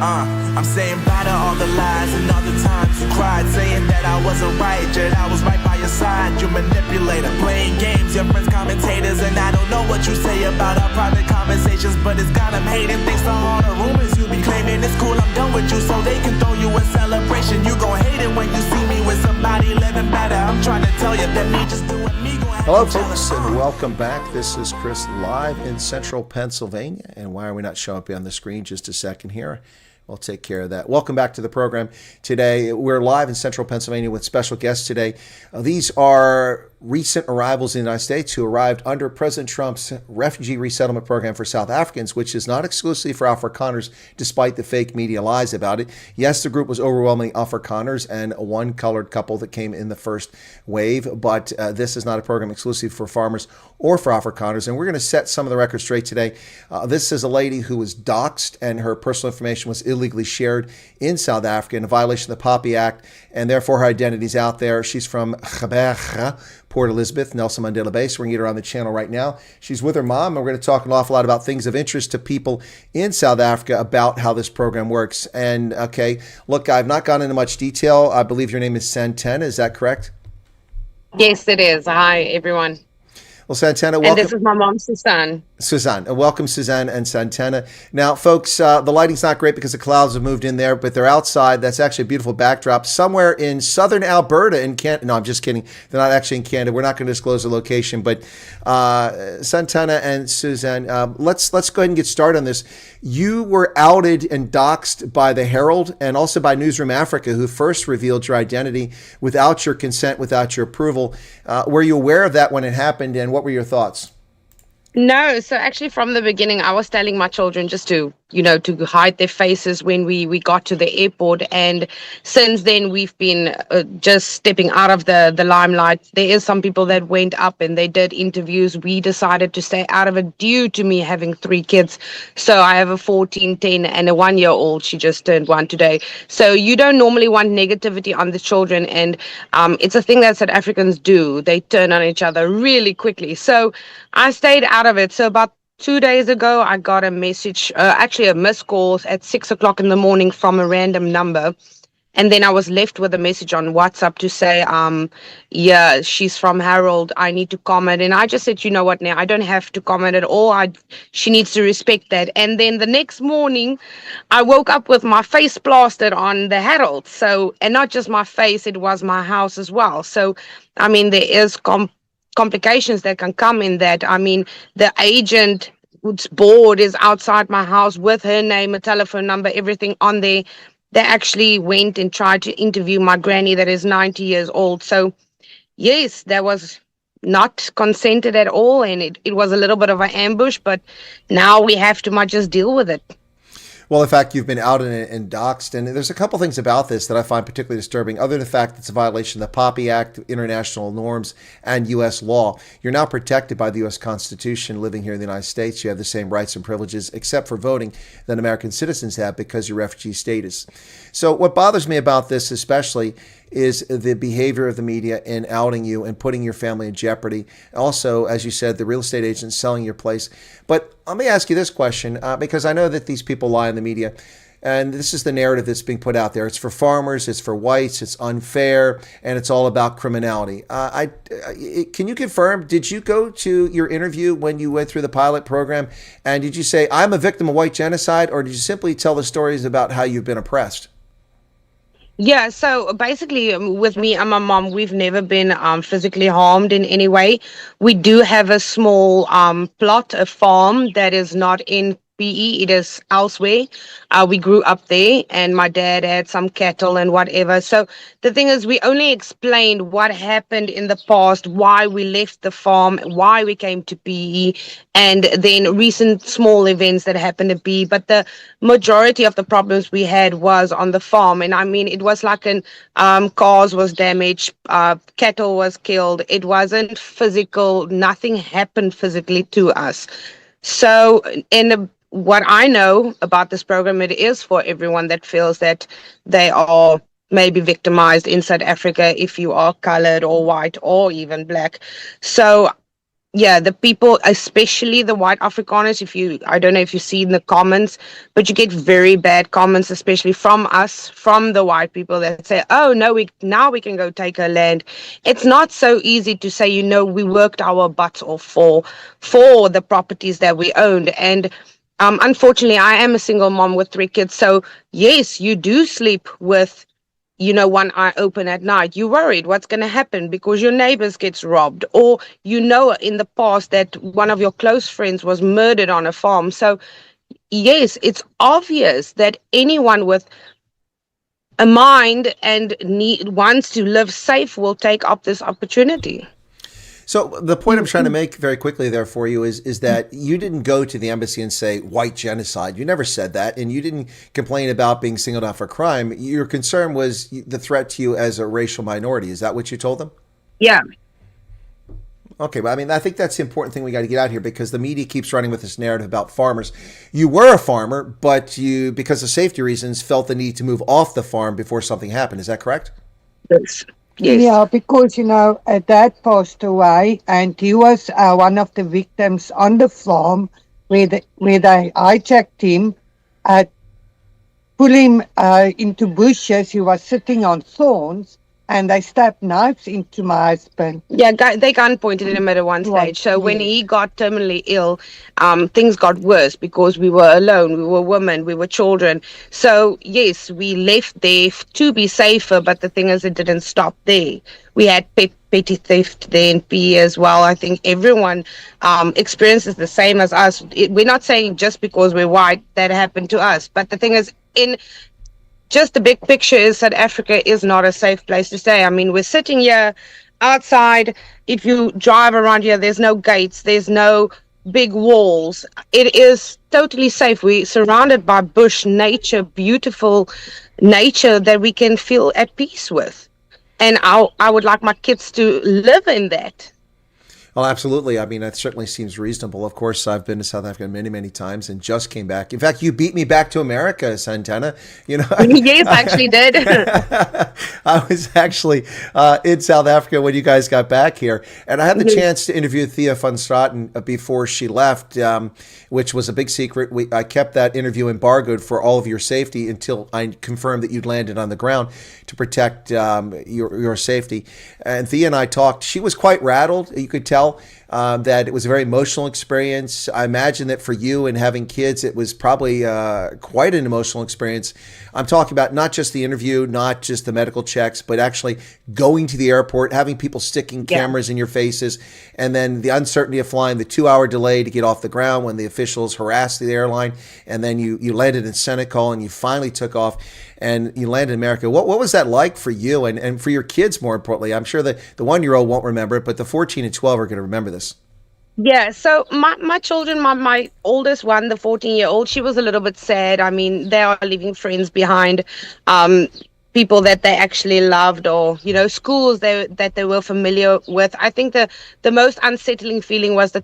I'm saying bye to all the lies and all the times you cried, saying that I wasn't right, yet I was right by your side. You manipulator, playing games, your friends commentators, and I don't know what you say about our private conversations, but it's got them hating thanks to all the rumors you be claiming. It's cool, I'm done with you, so they can throw you a celebration. You gon' hate it when you see me with somebody living better. I'm trying to tell you that me just doing me gon' have. Hello folks, and welcome back. This is Chris live in central Pennsylvania. And why are we not showing up on the screen? Just a second here. We'll take care of that. Welcome back to the program. Today, we're live in central Pennsylvania with special guests today. These are recent arrivals in the United States who arrived under President Trump's refugee resettlement program for South Africans, which is not exclusively for Afrikaners, despite the fake media lies about it. Yes, the group was overwhelmingly Afrikaners and one colored couple that came in the first wave, but this is not a program exclusive for farmers or for Afrikaners, and we're going to set some of the records straight today. This is a lady who was doxxed, and her personal information was illegally shared in South Africa in a violation of the Poppy Act, and therefore her identity is out there. She's from Port Elizabeth, Nelson Mandela Bay. So we're going to get her on the channel right now. She's with her mom, and we're going to talk an awful lot about things of interest to people in South Africa about how this program works. And okay, look, I've not gone into much detail. I believe your name is Santana. Is that correct? Yes, it is. Hi, everyone. Well, Santana, welcome. And this is my mom, Suzanne. Suzanne. Welcome, Suzanne and Santana. Now, folks, the lighting's not great because the clouds have moved in there, but they're outside. That's actually a beautiful backdrop somewhere in southern Alberta in Canada. No, I'm just kidding. They're not actually in Canada. We're not going to disclose the location, but Santana and Suzanne, let's go ahead and get started on this. You were outed and doxxed by the Herald and also by Newsroom Africa, who first revealed your identity without your consent, without your approval. Were you aware of that when it happened, and what were your thoughts? No, so actually from the beginning, I was telling my children just to, to hide their faces when we got to the airport. And since then, we've been just stepping out of the limelight. There is some people that went up and they did interviews. We decided to stay out of it due to me having 3 kids. So I have a 14, 10, and a 1-year-old. She just turned 1 today. So you don't normally want negativity on the children. And it's a thing that South Africans do. They turn on each other really quickly. So I stayed out of it. So about 2 days ago, I got a message, actually a missed call at 6 o'clock in the morning from a random number. And then I was left with a message on WhatsApp to say, yeah, she's from Harold. I need to comment. And I just said, you know what, now I don't have to comment at all. She needs to respect that. And then the next morning, I woke up with my face plastered on the Herald. So, and not just my face, it was my house as well. So, I mean, there is complications that can come in that. I mean, the agent whose board is outside my house with her name, a telephone number, everything on there. They actually went and tried to interview my granny that is 90 years old. So yes, that was not consented at all. And it was a little bit of an ambush, but now we have to just deal with it. Well, in fact, you've been outed and doxxed, and there's a couple things about this that I find particularly disturbing, other than the fact that it's a violation of the Poppy Act, international norms, and U.S. law. You're now protected by the U.S. Constitution living here in the United States. You have the same rights and privileges, except for voting, that American citizens have because of your refugee status. So what bothers me about this especially is the behavior of the media in outing you and putting your family in jeopardy. Also, as you said, the real estate agents selling your place. But let me ask you this question, because I know that these people lie in the media, and this is the narrative that's being put out there. It's for farmers, it's for whites, it's unfair, and it's all about criminality. Can you confirm, did you go to your interview when you went through the pilot program, and did you say, I'm a victim of white genocide, or did you simply tell the stories about how you've been oppressed? Yeah, so basically with me and my mom, we've never been physically harmed in any way. We do have a small plot, a farm that is not in PE, it is elsewhere. We grew up there, and my dad had some cattle and whatever. So the thing is, we only explained what happened in the past, why we left the farm, why we came to PE, and then recent small events that happened to be. But the majority of the problems we had was on the farm. And I mean, it was like cars was damaged, cattle was killed. It wasn't physical. Nothing happened physically to us. So what I know about this program, it is for everyone that feels that they are maybe victimized in South Africa if you are colored or white or even black. So yeah, the people, especially the white Afrikaners, I don't know if you see in the comments, but you get very bad comments, especially from us, from the white people that say, oh, no, now we can go take her land. It's not so easy to say, we worked our butts off for the properties that we owned. And unfortunately, I am a single mom with 3 kids. So yes, you do sleep with one eye open at night. You're worried what's going to happen because your neighbors gets robbed, or in the past that one of your close friends was murdered on a farm. So yes, it's obvious that anyone with a mind and wants to live safe will take up this opportunity. So the point I'm trying to make very quickly there for you is that you didn't go to the embassy and say white genocide. You never said that, and you didn't complain about being singled out for crime. Your concern was the threat to you as a racial minority. Is that what you told them? Yeah. Okay, but I mean, I think that's the important thing we got to get out here, because the media keeps running with this narrative about farmers. You were a farmer, but you, because of safety reasons, felt the need to move off the farm before something happened. Is that correct? Yes. Yes. Yeah, because, Dad passed away, and he was one of the victims on the farm where they hijacked him, pull him into bushes. He was sitting on thorns, and they stabbed knives into my husband. Yeah, they gun pointed him at one stage. So when he got terminally ill, things got worse because we were alone, we were women, we were children. So yes, we left there to be safer, but the thing is, it didn't stop there. We had petty theft there in PE as well. I think everyone experiences the same as us. We're not saying just because we're white that happened to us, but the thing is, just the big picture is South Africa is not a safe place to stay. I mean, we're sitting here outside. If you drive around here, there's no gates, there's no big walls. It is totally safe. We're surrounded by bush, nature, beautiful nature that we can feel at peace with. And I would like my kids to live in that. Oh, absolutely. I mean, that certainly seems reasonable. Of course, I've been to South Africa many, many times and just came back. In fact, you beat me back to America, Santana. Yes, I actually did. I was actually in South Africa when you guys got back here. And I had the chance to interview Thea van Straten before she left, which was a big secret. I kept that interview embargoed for all of your safety until I confirmed that you'd landed on the ground to protect your safety. And Thea and I talked. She was quite rattled. You could tell that it was a very emotional experience. I imagine that for you and having kids, it was probably quite an emotional experience. I'm talking about not just the interview, not just the medical checks, but actually going to the airport, having people sticking cameras in your faces, and then the uncertainty of flying, the 2-hour delay to get off the ground when the officials harassed the airline, and then you landed in Senegal and you finally took off and you landed in America. What was that like for you and for your kids, more importantly? I'm sure that the 1-year-old won't remember it, but the 14 and 12 are going to remember this. Yeah, so my children, my oldest one, the 14-year-old, she was a little bit sad. I mean, they are leaving friends behind, people that they actually loved, or schools that they were familiar with. I think the most unsettling feeling was the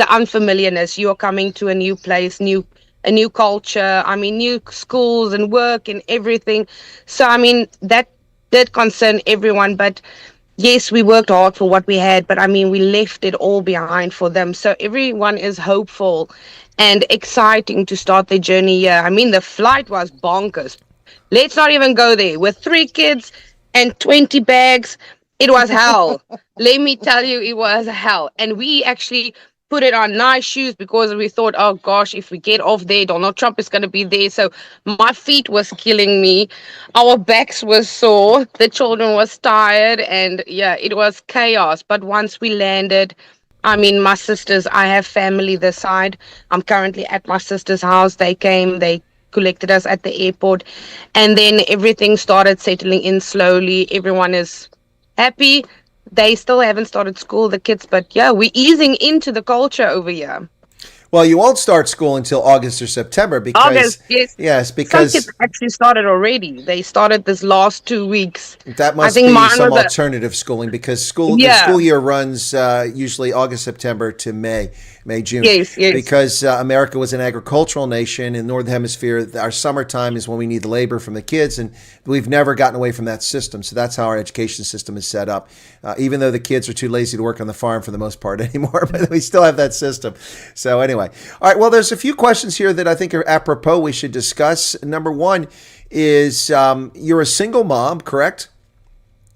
unfamiliarness. You are coming to a new place, a new culture. I mean, new schools and work and everything. So I mean, that did concern everyone, but. Yes, we worked hard for what we had, but I mean, we left it all behind for them. So everyone is hopeful and exciting to start their journey here. I mean, the flight was bonkers. Let's not even go there. With 3 kids and 20 bags, it was hell. Let me tell you, it was hell. And we actually put it on nice shoes because we thought, oh gosh, if we get off there, Donald Trump is going to be there. So my feet was killing me. Our backs were sore. The children was tired, and yeah, it was chaos. But once we landed, I mean, my sisters, I have family this side. I'm currently at my sister's house. They came, they collected us at the airport, and then everything started settling in slowly. Everyone is happy. They still haven't started school, the kids, but yeah, we're easing into the culture over here. Well, you won't start school until August or September because August, yes. Yes, because some kids actually started already. They started this last 2 weeks. That must be some alternative schooling, because the school year runs usually August, September to May. May, June. Yes, yes. Because America was an agricultural nation. In the Northern Hemisphere, our summertime is when we need the labor from the kids, and we've never gotten away from that system. So that's how our education system is set up. Even though the kids are too lazy to work on the farm for the most part anymore, but we still have that system. So anyway. All right, well, there's a few questions here that I think are apropos we should discuss. Number one is you're a single mom, correct?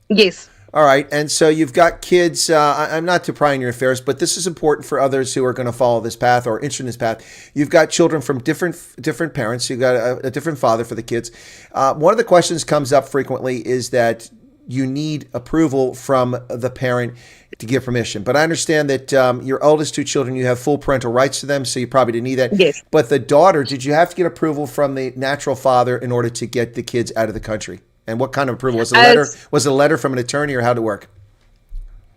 Yes. All right, and so you've got kids. I'm not to pry in your affairs, but this is important for others who are going to follow this path or interested in this path. You've got children from different parents. You've got a different father for the kids. One of the questions comes up frequently is that you need approval from the parent to give permission. But I understand that your oldest two children, you have full parental rights to them, so you probably didn't need that. Yes. But the daughter, did you have to get approval from the natural father in order to get the kids out of the country? And what kind of approval? Was it a letter? Was it a letter from an attorney, or how'd it work?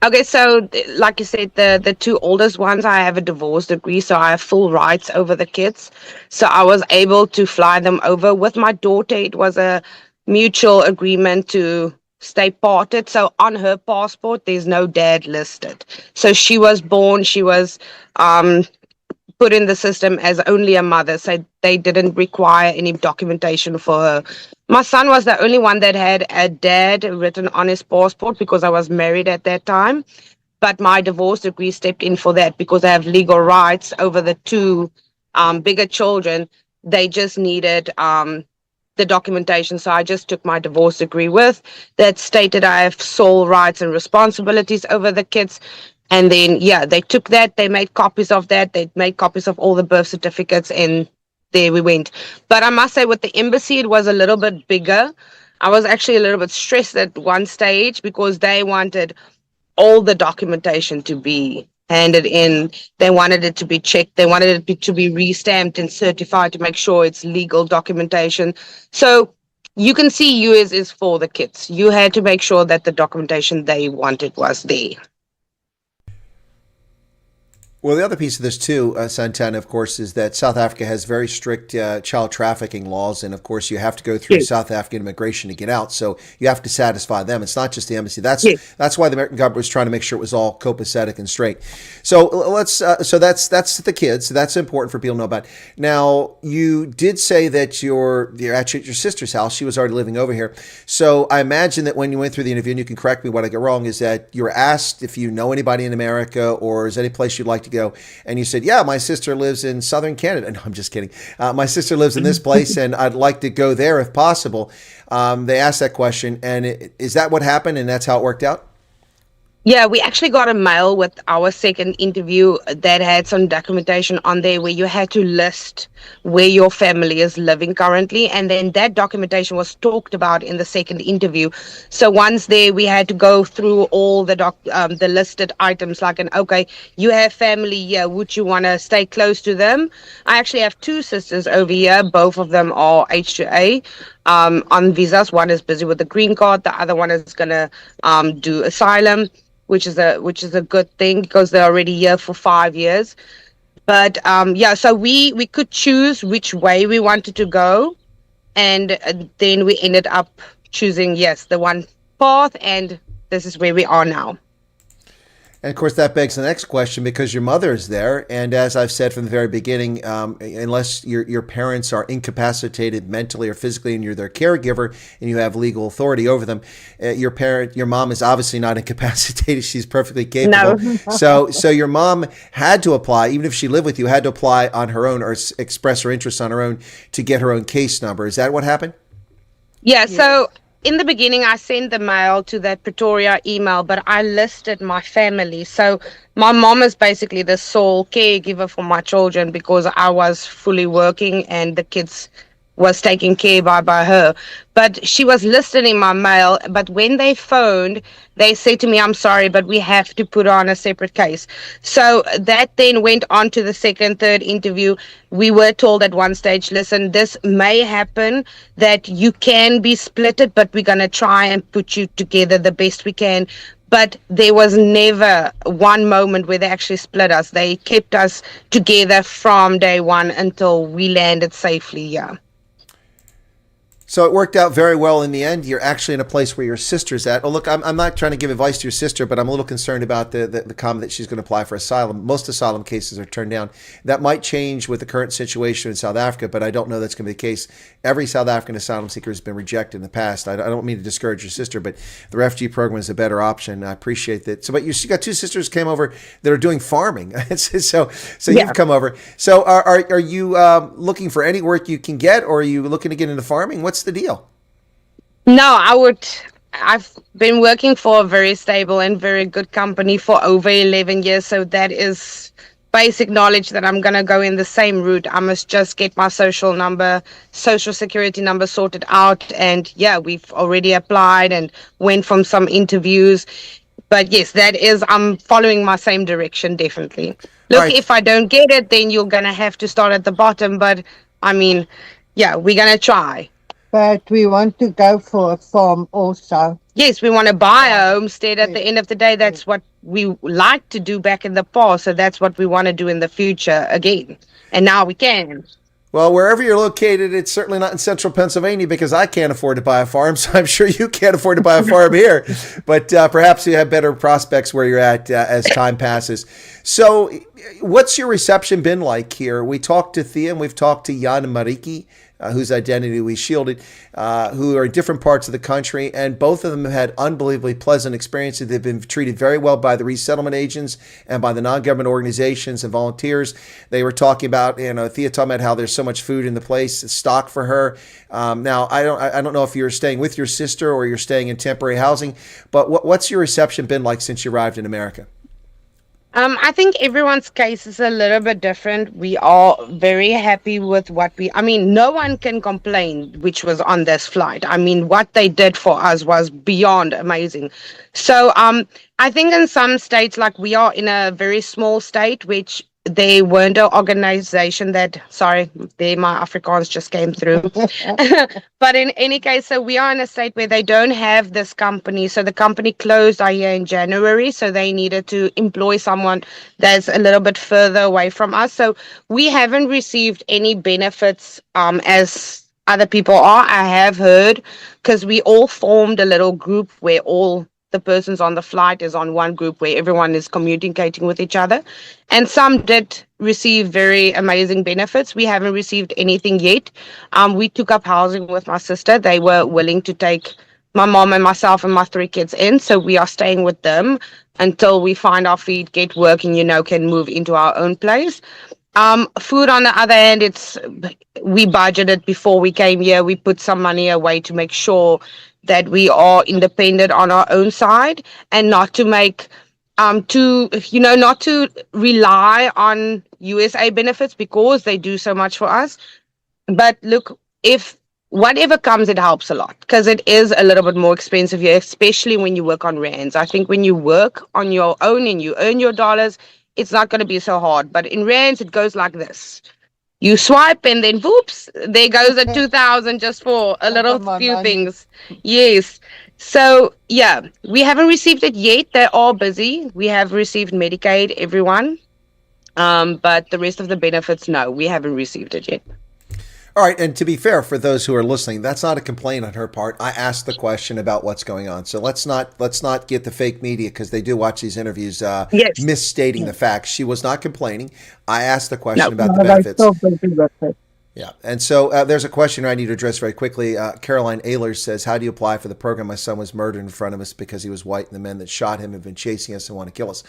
Okay, so like you said, the two oldest ones, I have a divorce decree, so I have full rights over the kids. So I was able to fly them over. With my daughter, it was a mutual agreement to stay parted. So on her passport, there's no dad listed. So she was born, she was put in the system as only a mother, so they didn't require any documentation for her. My son was the only one that had a dad written on his passport because I was married at that time. But my divorce decree stepped in for that because I have legal rights over the two bigger children. They just needed the documentation. So I just took my divorce decree with that stated I have sole rights and responsibilities over the kids. And then, yeah, they took that, they made copies of that, they made copies of all the birth certificates, and there we went. But I must say, with the embassy, it was a little bit bigger. I was actually a little bit stressed at one stage because they wanted all the documentation to be handed in. They wanted it to be checked. They wanted it to be re-stamped and certified to make sure it's legal documentation. So you can see US is for the kids. You had to make sure that the documentation they wanted was there. Well, the other piece of this too, Santana, of course, is that South Africa has very strict child trafficking laws. And of course, you have to go through South African immigration to get out. So you have to satisfy them. It's not just the embassy. That's why the American government was trying to make sure it was all copacetic and straight. So let's so that's the kids. So that's important for people to know about. Now, you did say that you're actually at your sister's house. She was already living over here. So I imagine that when you went through the interview, and you can correct me what I get wrong, is that you were asked if you know anybody in America or is any place you'd like to go, and you said, yeah, my sister lives in southern Canada. No, I'm just kidding. My sister lives in this place and I'd like to go there if possible. They asked that question, and is that what happened, and that's how it worked out? Yeah, we actually got a mail with our second interview that had some documentation on there where you had to list where your family is living currently. And then that documentation was talked about in the second interview. So once there, we had to go through all the listed items like, okay, you have family here. Would you want to stay close to them? I actually have two sisters over here. Both of them are H2A. On visas. One is busy with the green card. The other one is going to do asylum, which is a good thing because they're already here for 5 years. But yeah, so we could choose which way we wanted to go, and then we ended up choosing the one path, and this is where we are now. And of course, that begs the next question, because your mother is there. And as I've said from the very beginning, unless your parents are incapacitated mentally or physically and you're their caregiver and you have legal authority over them, your mom is obviously not incapacitated. She's perfectly capable. No. So your mom had to apply, even if she lived with you, had to apply on her own or express her interest on her own to get her own case number. Is that what happened? Yeah, so in the beginning, I sent the mail to that Pretoria email, but I listed my family. So my mom is basically the sole caregiver for my children because I was fully working and the kids was taken care by her. But she was listed in my mail. But when they phoned, they said to me, I'm sorry, but we have to put on a separate case. So that then went on to the second, third interview. We were told at one stage, listen, this may happen, that you can be splitted, but we're going to try and put you together the best we can. But there was never one moment where they actually split us. They kept us together from day one until we landed safely, yeah. So it worked out very well in the end. You're actually in a place where your sister's at. Oh, look, I'm not trying to give advice to your sister, but I'm a little concerned about the comment that she's going to apply for asylum. Most asylum cases are turned down. That might change with the current situation in South Africa, but I don't know that's going to be the case. Every South African asylum seeker has been rejected in the past. I don't mean to discourage your sister, but the refugee program is a better option. I appreciate that. So, but you got two sisters who came over that are doing farming. so Yeah. you've come over. So are you looking for any work you can get, or are you looking to get into farming? What's the deal? No, I've been working for a very stable and very good company for over 11 years. So that is basic knowledge that I'm going to go in the same route. I must just get my social security number sorted out. And yeah, we've already applied and went from some interviews. But yes, I'm following my same direction, definitely. Look, Right. if I don't get it, then you're going to have to start at the bottom. But I mean, yeah, we're going to try. But we want to go for a farm also. Yes, we want to buy a homestead at the end of the day. That's what we like to do back in the past. So that's what we want to do in the future again. And now we can. Well, wherever you're located, it's certainly not in central Pennsylvania because I can't afford to buy a farm. So I'm sure you can't afford to buy a farm here. But perhaps you have better prospects where you're at as time passes. So what's your reception been like here? We talked to Thea and we've talked to Jan and Mariki, whose identity we shielded, who are in different parts of the country, and both of them have had unbelievably pleasant experiences. They've been treated very well by the resettlement agents and by the non-government organizations and volunteers. They were talking about, Thea talking about how there's so much food in the place, stock for her. Now, I don't know if you're staying with your sister or you're staying in temporary housing, but what's your reception been like since you arrived in America? I think everyone's case is a little bit different. We are very happy with no one can complain, which was on this flight. I mean, what they did for us was beyond amazing. So I think in some states, like we are in a very small state, which they weren't an organization my Afrikaans just came through. But in any case, so we are in a state where they don't have this company. So the company closed our year in January. So they needed to employ someone that's a little bit further away from us. So we haven't received any benefits as other people are. I have heard, because we all formed a little group where all the persons on the flight is on one group where everyone is communicating with each other. And some did receive very amazing benefits. We haven't received anything yet. We took up housing with my sister. They were willing to take my mom and myself and my 3 kids in. So we are staying with them until we find our feet, get work, and, can move into our own place. Food, on the other hand, we budgeted before we came here. We put some money away to make sure that we are independent on our own side and not to make not to rely on USA benefits because they do so much for us. But look, if whatever comes, it helps a lot because it is a little bit more expensive here, especially when you work on rands. I think when you work on your own and you earn your dollars, it's not going to be so hard. But in rands, it goes like this. You swipe and then whoops, there goes a 2,000 just for a little few things. Yes. So yeah, we haven't received it yet. They are busy. We have received Medicaid, everyone. But the rest of the benefits, no, we haven't received it yet. All right, and to be fair, for those who are listening, that's not a complaint on her part. I asked the question about what's going on, so let's not get the fake media because they do watch these interviews misstating the facts. She was not complaining. I asked the question about the benefits. Yeah, and so there's a question I need to address very quickly. Caroline Ehlers says, "How do you apply for the program? My son was murdered in front of us because he was white, and the men that shot him have been chasing us and want to kill us."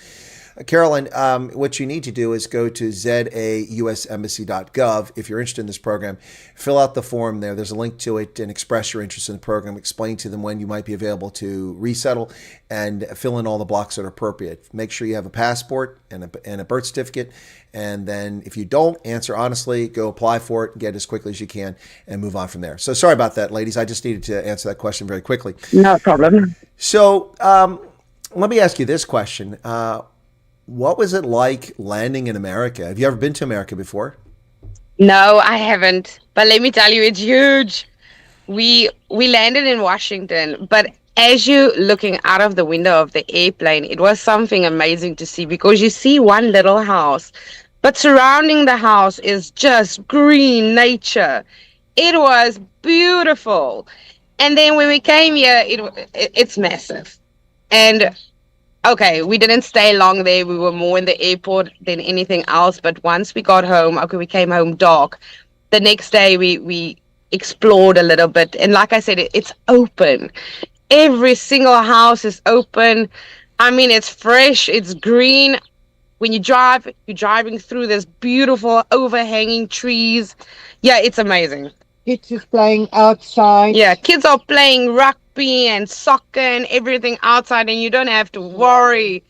Caroline, what you need to do is go to zausembassy.gov if you're interested in this program. Fill out the form there. There's a link to it and express your interest in the program. Explain to them when you might be available to resettle and fill in all the blocks that are appropriate. Make sure you have a passport and a birth certificate. And then if you don't, answer honestly, go apply for it, get it as quickly as you can, and move on from there. So sorry about that, ladies. I just needed to answer that question very quickly. No problem. So let me ask you this question. What was it like landing in America? Have you ever been to America before? No, I haven't. But let me tell you, it's huge. We landed in Washington, but as you're looking out of the window of the airplane, it was something amazing to see because you see one little house, but surrounding the house is just green nature. It was beautiful. And then when we came here, it's massive. And okay, we didn't stay long there. We were more in the airport than anything else. But once we got home, okay, we came home dark. The next day, we explored a little bit. And like I said, it's open. Every single house is open. I mean, it's fresh, it's green. When you drive, you're driving through this beautiful overhanging trees. Yeah, it's amazing. Kids is playing outside. Yeah, kids are playing rugby and soccer and everything outside, and you don't have to worry.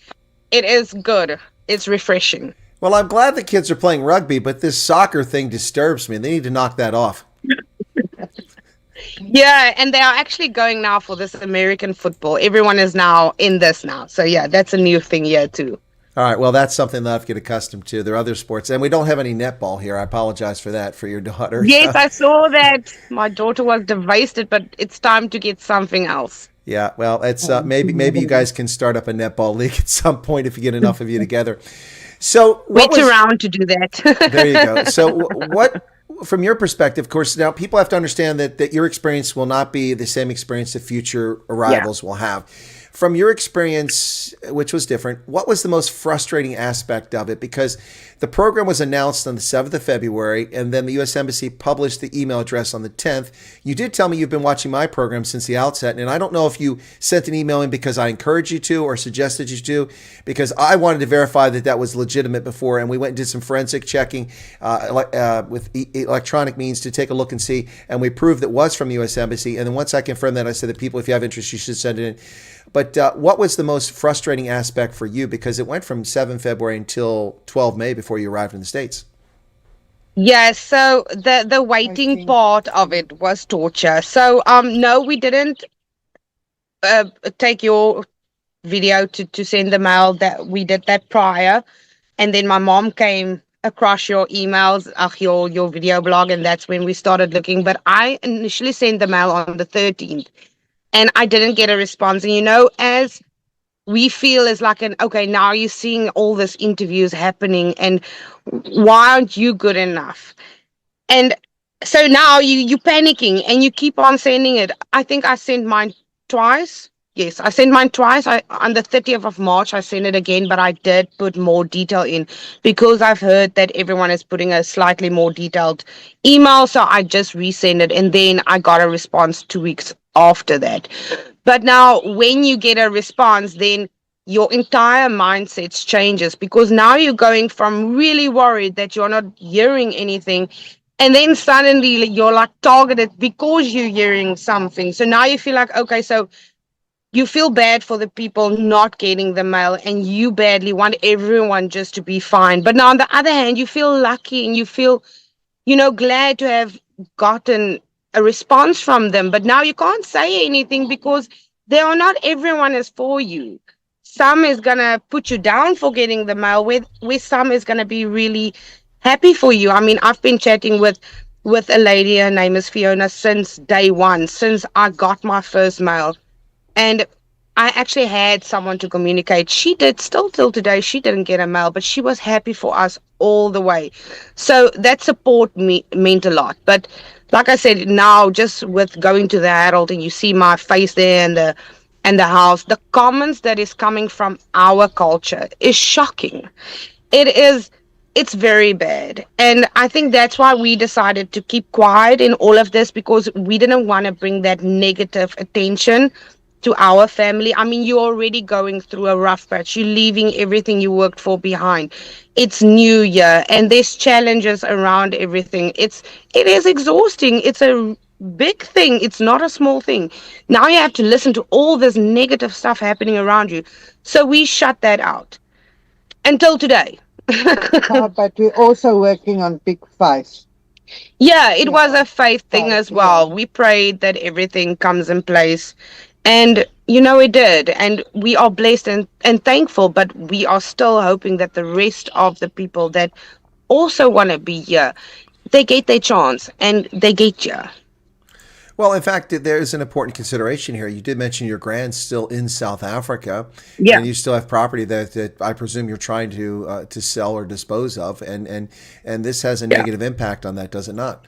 It is good. It's refreshing. Well, I'm glad the kids are playing rugby, but this soccer thing disturbs me. They need to knock that off. Yeah, and they are actually going now for this American football. Everyone is now in this now. So yeah, that's a new thing here too. All right, well, that's something that I have to get accustomed to. There are other sports, and we don't have any netball here. I apologize for that for your daughter. Yes, I saw that. My daughter was devastated, but it's time to get something else. Yeah, well, it's maybe you guys can start up a netball league at some point if you get enough of you together. So wait around to do that. There you go. So what, from your perspective, of course, now people have to understand that your experience will not be the same experience the future arrivals will have. From your experience, which was different, what was the most frustrating aspect of it? Because the program was announced on the 7th of February, and then the U.S. Embassy published the email address on the 10th. You did tell me you've been watching my program since the outset, and I don't know if you sent an email in because I encouraged you to or suggested you to, because I wanted to verify that that was legitimate before, and we went and did some forensic checking with electronic means to take a look and see, and we proved it was from the U.S. Embassy. And then once I confirmed that, I said that people, if you have interest, you should send it in. But what was the most frustrating aspect for you? Because it went from 7 February until 12 May before you arrived in the States. Yeah, so the waiting part of it was torture. So no, we didn't take your video to send the mail. That we did that prior, and then my mom came across your emails, your video blog, and that's when we started looking. But I initially sent the mail on the 13th. And I didn't get a response. And, as we feel is like okay, now you're seeing all these interviews happening, and why aren't you good enough? And so now you're panicking and you keep on sending it. I think I sent mine twice. Yes, I sent mine twice. On the 30th of March, I sent it again, but I did put more detail in because I've heard that everyone is putting a slightly more detailed email. So I just resend it, and then I got a response 2 weeks after that. But now when you get a response, then your entire mindset changes, because now you're going from really worried that you're not hearing anything, and then suddenly you're like targeted because you're hearing something. So now you feel like, okay, so you feel bad for the people not getting the mail, and you badly want everyone just to be fine. But now on the other hand, you feel lucky and you feel, glad to have gotten a response from them. But now you can't say anything because they are not everyone is for you. Some is going to put you down for getting the mail, with some is going to be really happy for you. I mean, I've been chatting with a lady, her name is Fiona, since day one, since I got my first mail. And I actually had someone to communicate. She did, still till today, she didn't get a mail, but she was happy for us all the way. So that support meant a lot. But like I said, now just with going to the Herald and you see my face there and the house, the comments that is coming from our culture is shocking. It's very bad. And I think that's why we decided to keep quiet in all of this, because we didn't want to bring that negative attention to our family. I mean, you're already going through a rough patch. You're leaving everything you worked for behind. It's New Year and there's challenges around everything. It is exhausting. It's a big thing. It's not a small thing. Now you have to listen to all this negative stuff happening around you. So we shut that out until today. But we're also working on big faith. Yeah, it was a faith thing as well. We prayed that everything comes in place. And, it did. And we are blessed and thankful, but we are still hoping that the rest of the people that also want to be here, they get their chance and they get here. Well, in fact, there is an important consideration here. You did mention your grand's still in South Africa. Yeah. And you still have property that I presume you're trying to sell or dispose of. And this has a negative impact on that, does it not?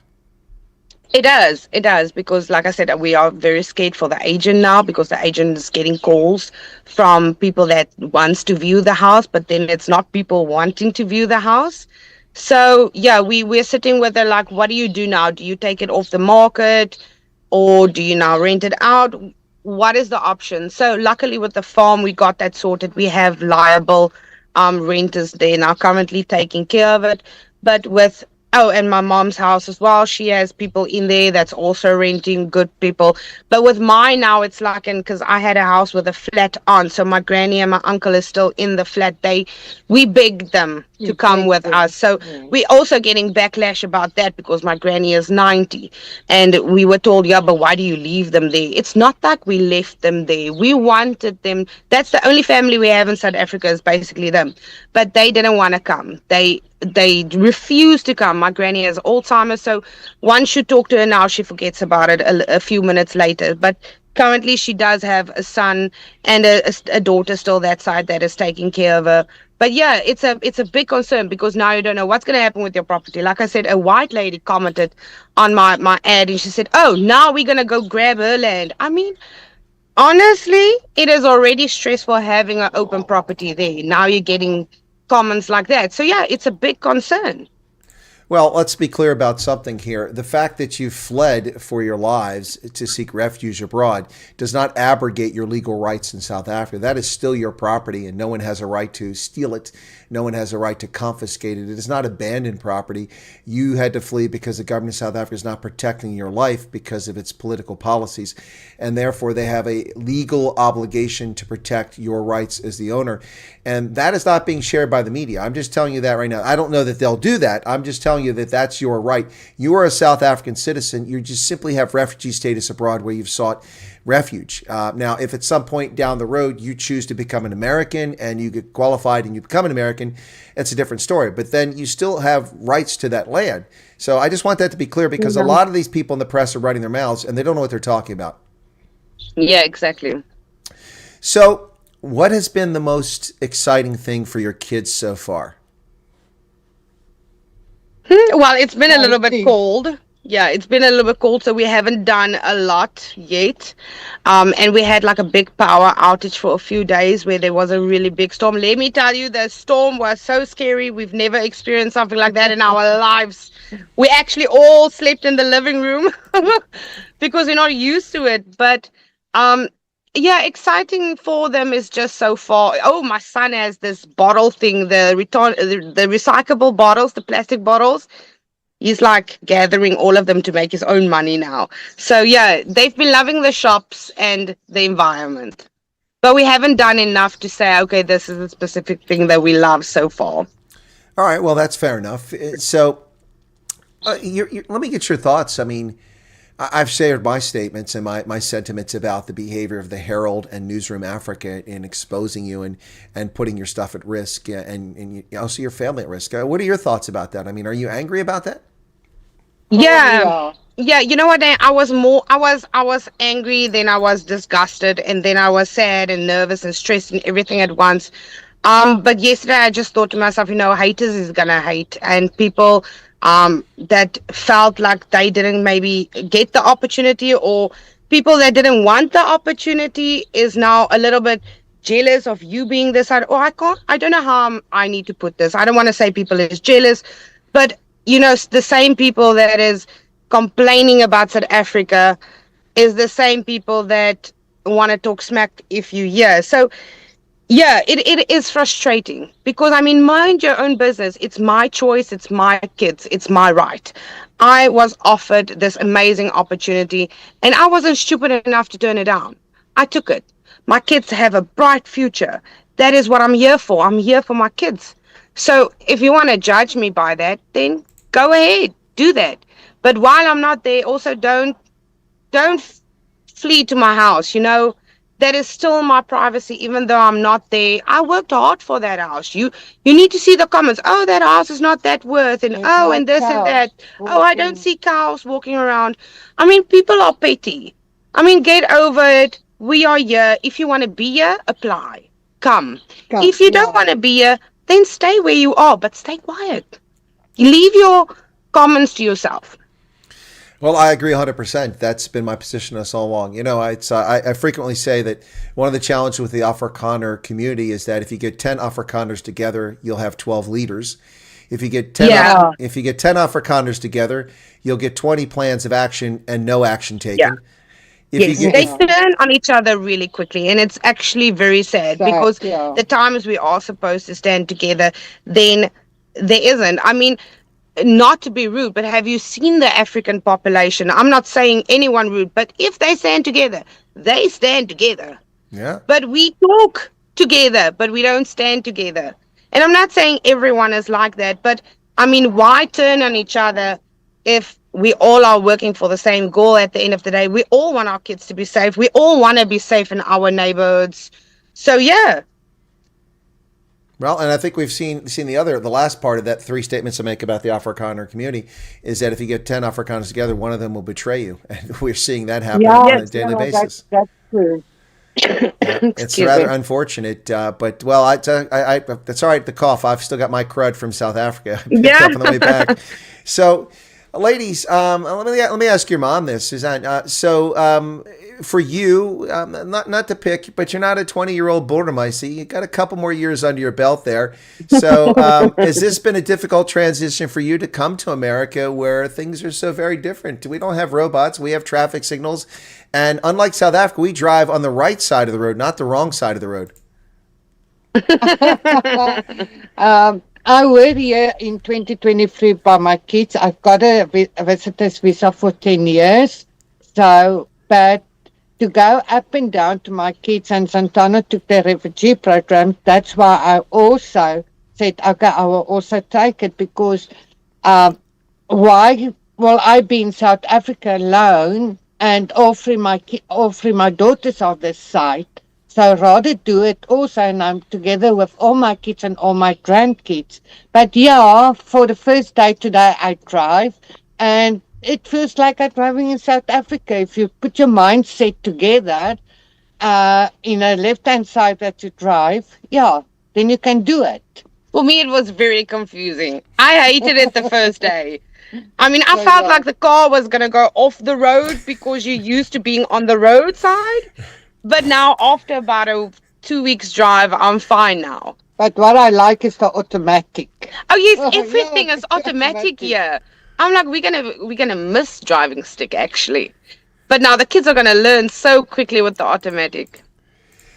It does, because like I said, we are very scared for the agent now, because the agent is getting calls from people that wants to view the house, but then it's not people wanting to view the house. So yeah, we're sitting with it like, what do you do now? Do you take it off the market, or do you now rent it out? What is the option? So luckily with the farm, we got that sorted. We have liable renters there now currently taking care of it. But with, oh, and my mom's house as well, she has people in there that's also renting, good people. But with mine now, it's like, and because I had a house with a flat on, so my granny and my uncle is still in the flat. We begged them to come with us. So we're also getting backlash about that, because my granny is 90, and we were told, yeah, but why do you leave them there? It's not like we left them there. We wanted them. That's the only family we have in South Africa, is basically them. But they didn't want to come. They refused to come. My granny has Alzheimer's, so one should talk to her now. She forgets about it a few minutes later. But currently, she does have a son and a daughter still that side that is taking care of her. But yeah, it's a big concern, because now you don't know what's going to happen with your property. Like I said, a white lady commented on my ad, and she said, "Oh, now we're going to go grab her land." I mean, honestly, it is already stressful having an open property there. Now you're getting comments like that. So yeah, it's a big concern. Well, let's be clear about something here. The fact that you fled for your lives to seek refuge abroad does not abrogate your legal rights in South Africa. That is still your property, and no one has a right to steal it. No one has a right to confiscate it. It is not abandoned property. You had to flee because the government of South Africa is not protecting your life because of its political policies, and therefore they have a legal obligation to protect your rights as the owner. And that is not being shared by the media. I'm just telling you that right now. I don't know that they'll do that. I'm just telling you that that's your right. You are a South African citizen. You just simply have refugee status abroad where you've sought refuge. Now, if at some point down the road you choose to become an American and you get qualified and you become an American, it's a different story. But then you still have rights to that land. So I just want that to be clear, because a lot of these people in the press are running their mouths and they don't know what they're talking about. Yeah, exactly. So what has been the most exciting thing for your kids so far? Well, it's been a little bit cold. Yeah, it's been a little bit cold, so we haven't done a lot yet. And we had like a big power outage for a few days where there was a really big storm. Let me tell you, the storm was so scary. We've never experienced something like that in our lives. We actually all slept in the living room because we're not used to it. But yeah, exciting for them is just so far. Oh, my son has this bottle thing, the recyclable bottles, the plastic bottles. He's like gathering all of them to make his own money now. So yeah, they've been loving the shops and the environment. But we haven't done enough to say, okay, this is a specific thing that we love so far. All right, well, that's fair enough. So let me get your thoughts. I mean, I've shared my statements and my sentiments about the behavior of the Herald and Newsroom Africa in exposing you and putting your stuff at risk, and also your family at risk. What are your thoughts about that? I mean, are you angry about that? Yeah. Yeah, you know what? I was angry, then I was disgusted, and then I was sad and nervous and stressed and everything at once. But yesterday I just thought to myself, haters is gonna hate, and people that felt like they didn't maybe get the opportunity, or people that didn't want the opportunity is now a little bit jealous of you being this side. I don't know how I need to put this. I don't want to say people is jealous, but the same people that is complaining about South Africa is the same people that want to talk smack if you hear. So yeah, it is frustrating, because mind your own business. It's my choice, it's my kids, it's my right. I was offered this amazing opportunity and I wasn't stupid enough to turn it down. I took it. My kids have a bright future. That is what I'm here for. I'm here for my kids. So if you want to judge me by that, then go ahead, do that. But while I'm not there, also don't flee to my house. That is still my privacy, even though I'm not there. I worked hard for that house. You need to see the comments. Oh, that house is not that worth, and and this and that. Oh, I don't see cows walking around. People are petty. Get over it. We are here. If you want to be here, apply. Come. If you don't want to be here, then stay where you are, but stay quiet. Leave your comments to yourself. Well, I agree 100%. That's been my position us all along. You know, I frequently say that one of the challenges with the Afrikaner community is that if you get 10 Afrikaners together, you'll have 12 leaders. If you get 10, if you get 10 Afrikaners together, you'll get 20 plans of action and no action taken. They turn on each other really quickly, and it's actually very sad because the times we are supposed to stand together, then there isn't. I mean, not to be rude, but have you seen the African population? I'm not saying anyone rude, but if they stand together, they stand together. Yeah. But we talk together, but we don't stand together. And I'm not saying everyone is like that, but I mean, why turn on each other if we all are working for the same goal at the end of the day? We all want our kids to be safe. We all want to be safe in our neighborhoods. So, yeah. Well, and I think we've seen the last part of that 3 statements I make about the Afrikaner community is that if you get 10 Afrikaners together, one of them will betray you. And we're seeing that happen on a daily basis. That's true. It's rather unfortunate, but well, that's all right. The cough. I've still got my crud from South Africa. Picked up on the way back. So, ladies, let me ask your mom this, Suzanne. For you, not to pick, but you're not a 20-year-old Burmese. You got a couple more years under your belt there. So, has this been a difficult transition for you to come to America, where things are so very different? We don't have robots. We have traffic signals. And unlike South Africa, we drive on the right side of the road, not the wrong side of the road. I work here in 2023 by my kids. I've got a visitor's visa for 10 years. So, but to go up and down to my kids, and Santana took the refugee program, that's why I also said, okay, I will also take it, because why? Well, I've been in South Africa alone, and all three my daughters are this side. So I'd rather do it also, and I'm together with all my kids and all my grandkids. But yeah, for the first day today, I drive, and it feels like I'm driving in South Africa. If you put your mindset together, in a left-hand side that you drive, then you can do it. For me, it was very confusing. I hated it the first day. I mean, I felt like the car was going to go off the road because you're used to being on the roadside. But now, after about a 2 weeks drive, I'm fine now. But what I like is the automatic. Oh, yes, everything is automatic here. I'm like, we're gonna miss driving stick, actually. But now the kids are going to learn so quickly with the automatic.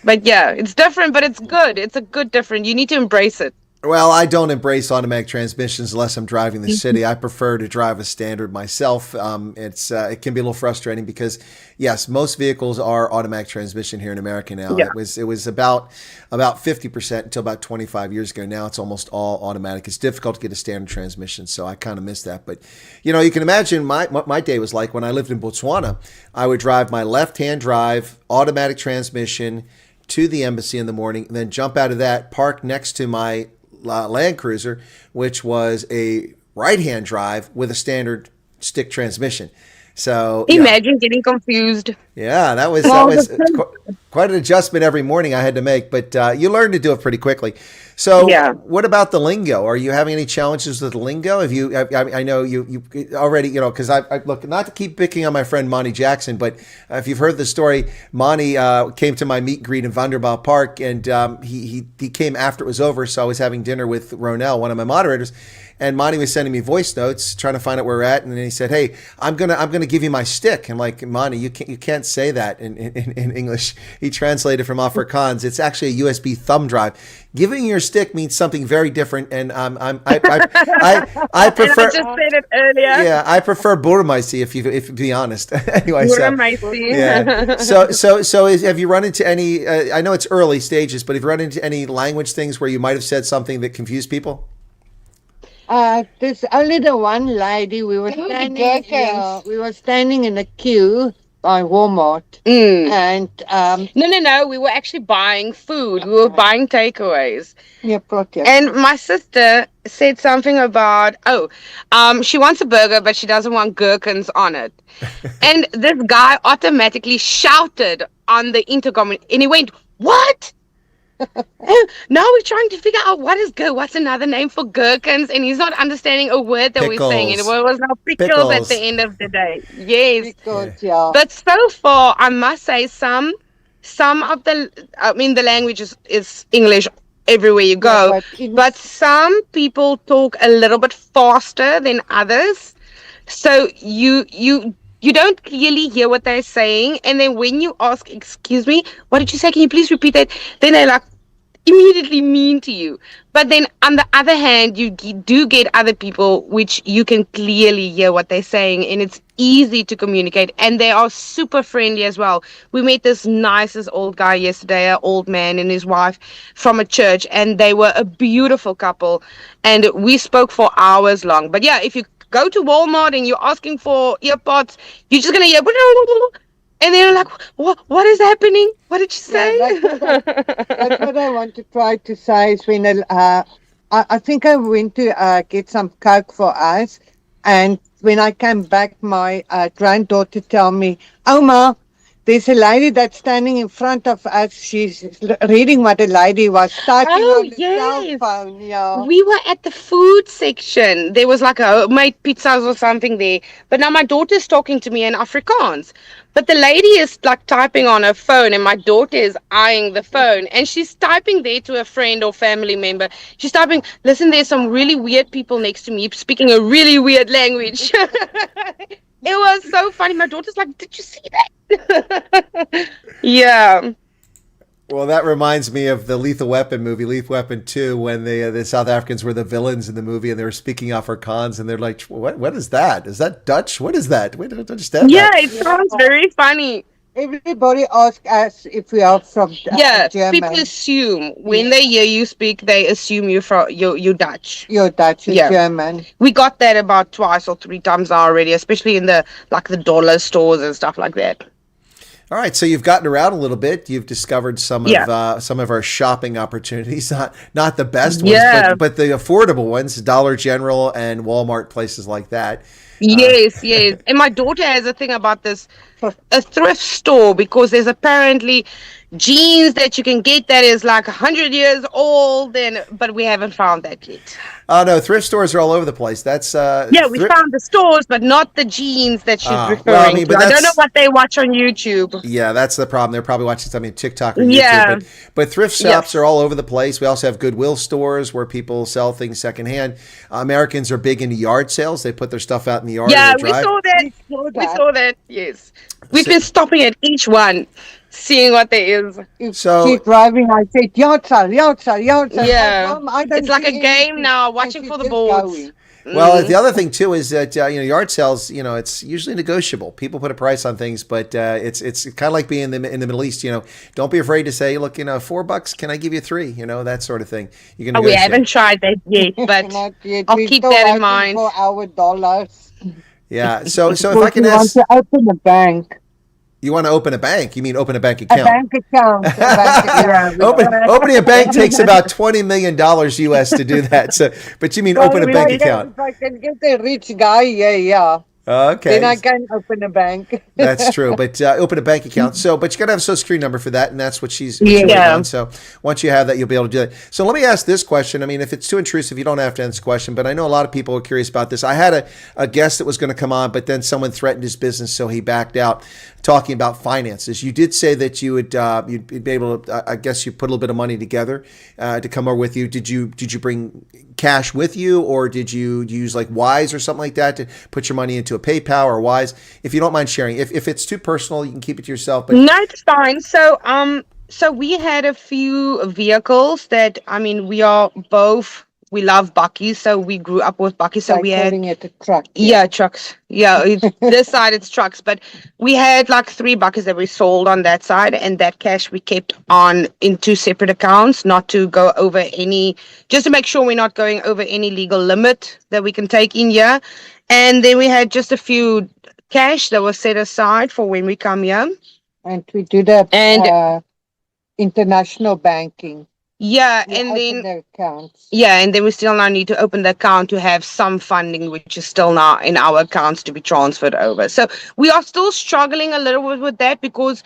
But yeah, it's different, but it's good. It's a good different. You need to embrace it. Well, I don't embrace automatic transmissions unless I'm driving the city. I prefer to drive a standard myself. It can be a little frustrating because, yes, most vehicles are automatic transmission here in America now. Yeah. It was about 50% until about 25 years ago. Now it's almost all automatic. It's difficult to get a standard transmission, so I kind of miss that. But you know, you can imagine what my day was like when I lived in Botswana. I would drive my left-hand drive, automatic transmission, to the embassy in the morning, and then jump out of that, park next to my Land Cruiser, which was a right-hand drive with a standard stick transmission. So imagine getting confused. Yeah, that was quite an adjustment every morning I had to make, but you learn to do it pretty quickly. So what about the lingo? Are you having any challenges with the lingo? Have you? I know you already, you know, because I look, not to keep picking on my friend Monty Jackson, but if you've heard the story, Monty came to my meet and greet in Vanderbilt Park, and he came after it was over. So I was having dinner with Ronell, one of my moderators, and Monty was sending me voice notes trying to find out where we're at, and then he said, "Hey, I'm gonna give you my stick." And like, Monty, you can't say that in English. He translated from Afrikaans. It's actually a USB thumb drive. Giving your stick means something very different, and I prefer. I just said it earlier. Yeah, I prefer Burmese if you be honest. Anyway, Burmese. Yeah. So have you run into any? I know it's early stages, but have you run into any language things where you might have said something that confused people? There's only the one lady. We were standing in a queue by Walmart, and no, we were actually buying food. We were buying takeaways. Yeah, and my sister said something about she wants a burger, but she doesn't want gherkins on it. And this guy automatically shouted on the intercom, and he went, "What?" Now we're trying to figure out what's another name for gherkins, and he's not understanding a word that we're saying. And it Pickles. was now pickles at the end of the day. Yes. Because, yeah. But so far, I must say some of the language is English everywhere you go, but some people talk a little bit faster than others. So you don't clearly hear what they're saying, and then when you ask, "Excuse me, what did you say? Can you please repeat that?" Then they're like immediately mean to you. But then on the other hand, you do get other people which you can clearly hear what they're saying, and it's easy to communicate, and they are super friendly as well. We met this nicest old guy yesterday, an old man and his wife from a church, and they were a beautiful couple, and we spoke for hours long. But yeah, if you go to Walmart and you're asking for earpods, you're just gonna hear and they're like, what is happening? What did you say? Yeah, that's what I want to try to say is when I think I went to get some Coke for us, and when I came back, my granddaughter told me, Oma, there's a lady that's standing in front of us. She's reading what the lady was typing on the cell phone. Yeah. We were at the food section. There was like a homemade pizzas or something there. But now my daughter's talking to me in Afrikaans. But the lady is like typing on her phone, and my daughter is eyeing the phone, and she's typing there to a friend or family member. She's typing, listen, there's some really weird people next to me speaking a really weird language. It was so funny. My daughter's like, did you see that? Yeah. Well, that reminds me of the Lethal Weapon movie, Lethal Weapon 2, when the South Africans were the villains in the movie, and they were speaking Afrikaans, and they're like, what is that? Is that Dutch? What is that? We don't understand that. Yeah, it sounds very funny. Everybody asks us if we are from German. People assume when they hear you speak, they assume you're Dutch. You're Dutch, you're German. We got that about twice or three times now already, especially in the dollar stores and stuff like that. All right, so you've gotten around a little bit. You've discovered some of our shopping opportunities, not the best ones, but the affordable ones, Dollar General and Walmart, places like that. Yes. And my daughter has a thing about this, a thrift store, because there's apparently jeans that you can get that is like 100 years old, but we haven't found that yet. Oh, no, thrift stores are all over the place. That's we found the stores, but not the jeans that she's referring to. I don't know what they watch on YouTube. Yeah, that's the problem. They're probably watching something on TikTok or YouTube. But thrift shops are all over the place. We also have Goodwill stores where people sell things secondhand. Americans are big into yard sales. They put their stuff out in the yard. Yeah, we saw that. We saw that, yes. We've been stopping at each one, seeing what there is. So keep driving. I said, yard sale. Yeah, Mom, it's like a game now, watching for the boards. Well, the other thing too is that yard sales, it's usually negotiable. People put a price on things, but it's kind of like being in the Middle East. Don't be afraid to say, look, $4, can I give you $3? That sort of thing. You can. We haven't tried that yet, but I'll keep that in mind. For our dollars. Yeah. So if I can ask, want to open a bank. You want to open a bank? You mean open a bank account? A bank account. Opening a bank takes about $20 million US to do that. So, but you mean open a bank account? If I can get a rich guy, yeah. Okay. Then I can open a bank. That's true, but open a bank account. So, but you got to have a social security number for that, and that's what she's working on. So, once you have that, you'll be able to do that. So, let me ask this question. I mean, if it's too intrusive, you don't have to answer this question. But I know a lot of people are curious about this. I had a guest that was going to come on, but then someone threatened his business, so he backed out. Talking about finances, you did say that you would you'd be able to. I guess you put a little bit of money together to come over with you. Did you bring cash with you, or did you use like Wise or something like that to put your money into a PayPal or Wise? If you don't mind sharing, if it's too personal, you can keep it to yourself. But no, it's fine. So we had a few vehicles that we love Bucky, so we grew up with Bucky. So we had it a truck. Yeah, trucks. Yeah, this side it's trucks, but we had like 3 Buckys that we sold on that side, and that cash we kept on in 2 separate accounts, not to go over just to make sure we're not going over any legal limit that we can take in here. And then we had just a few cash that was set aside for when we come here. And we do that international banking. Yeah, and then we still now need to open the account to have some funding, which is still now in our accounts to be transferred over. So we are still struggling a little bit with that, because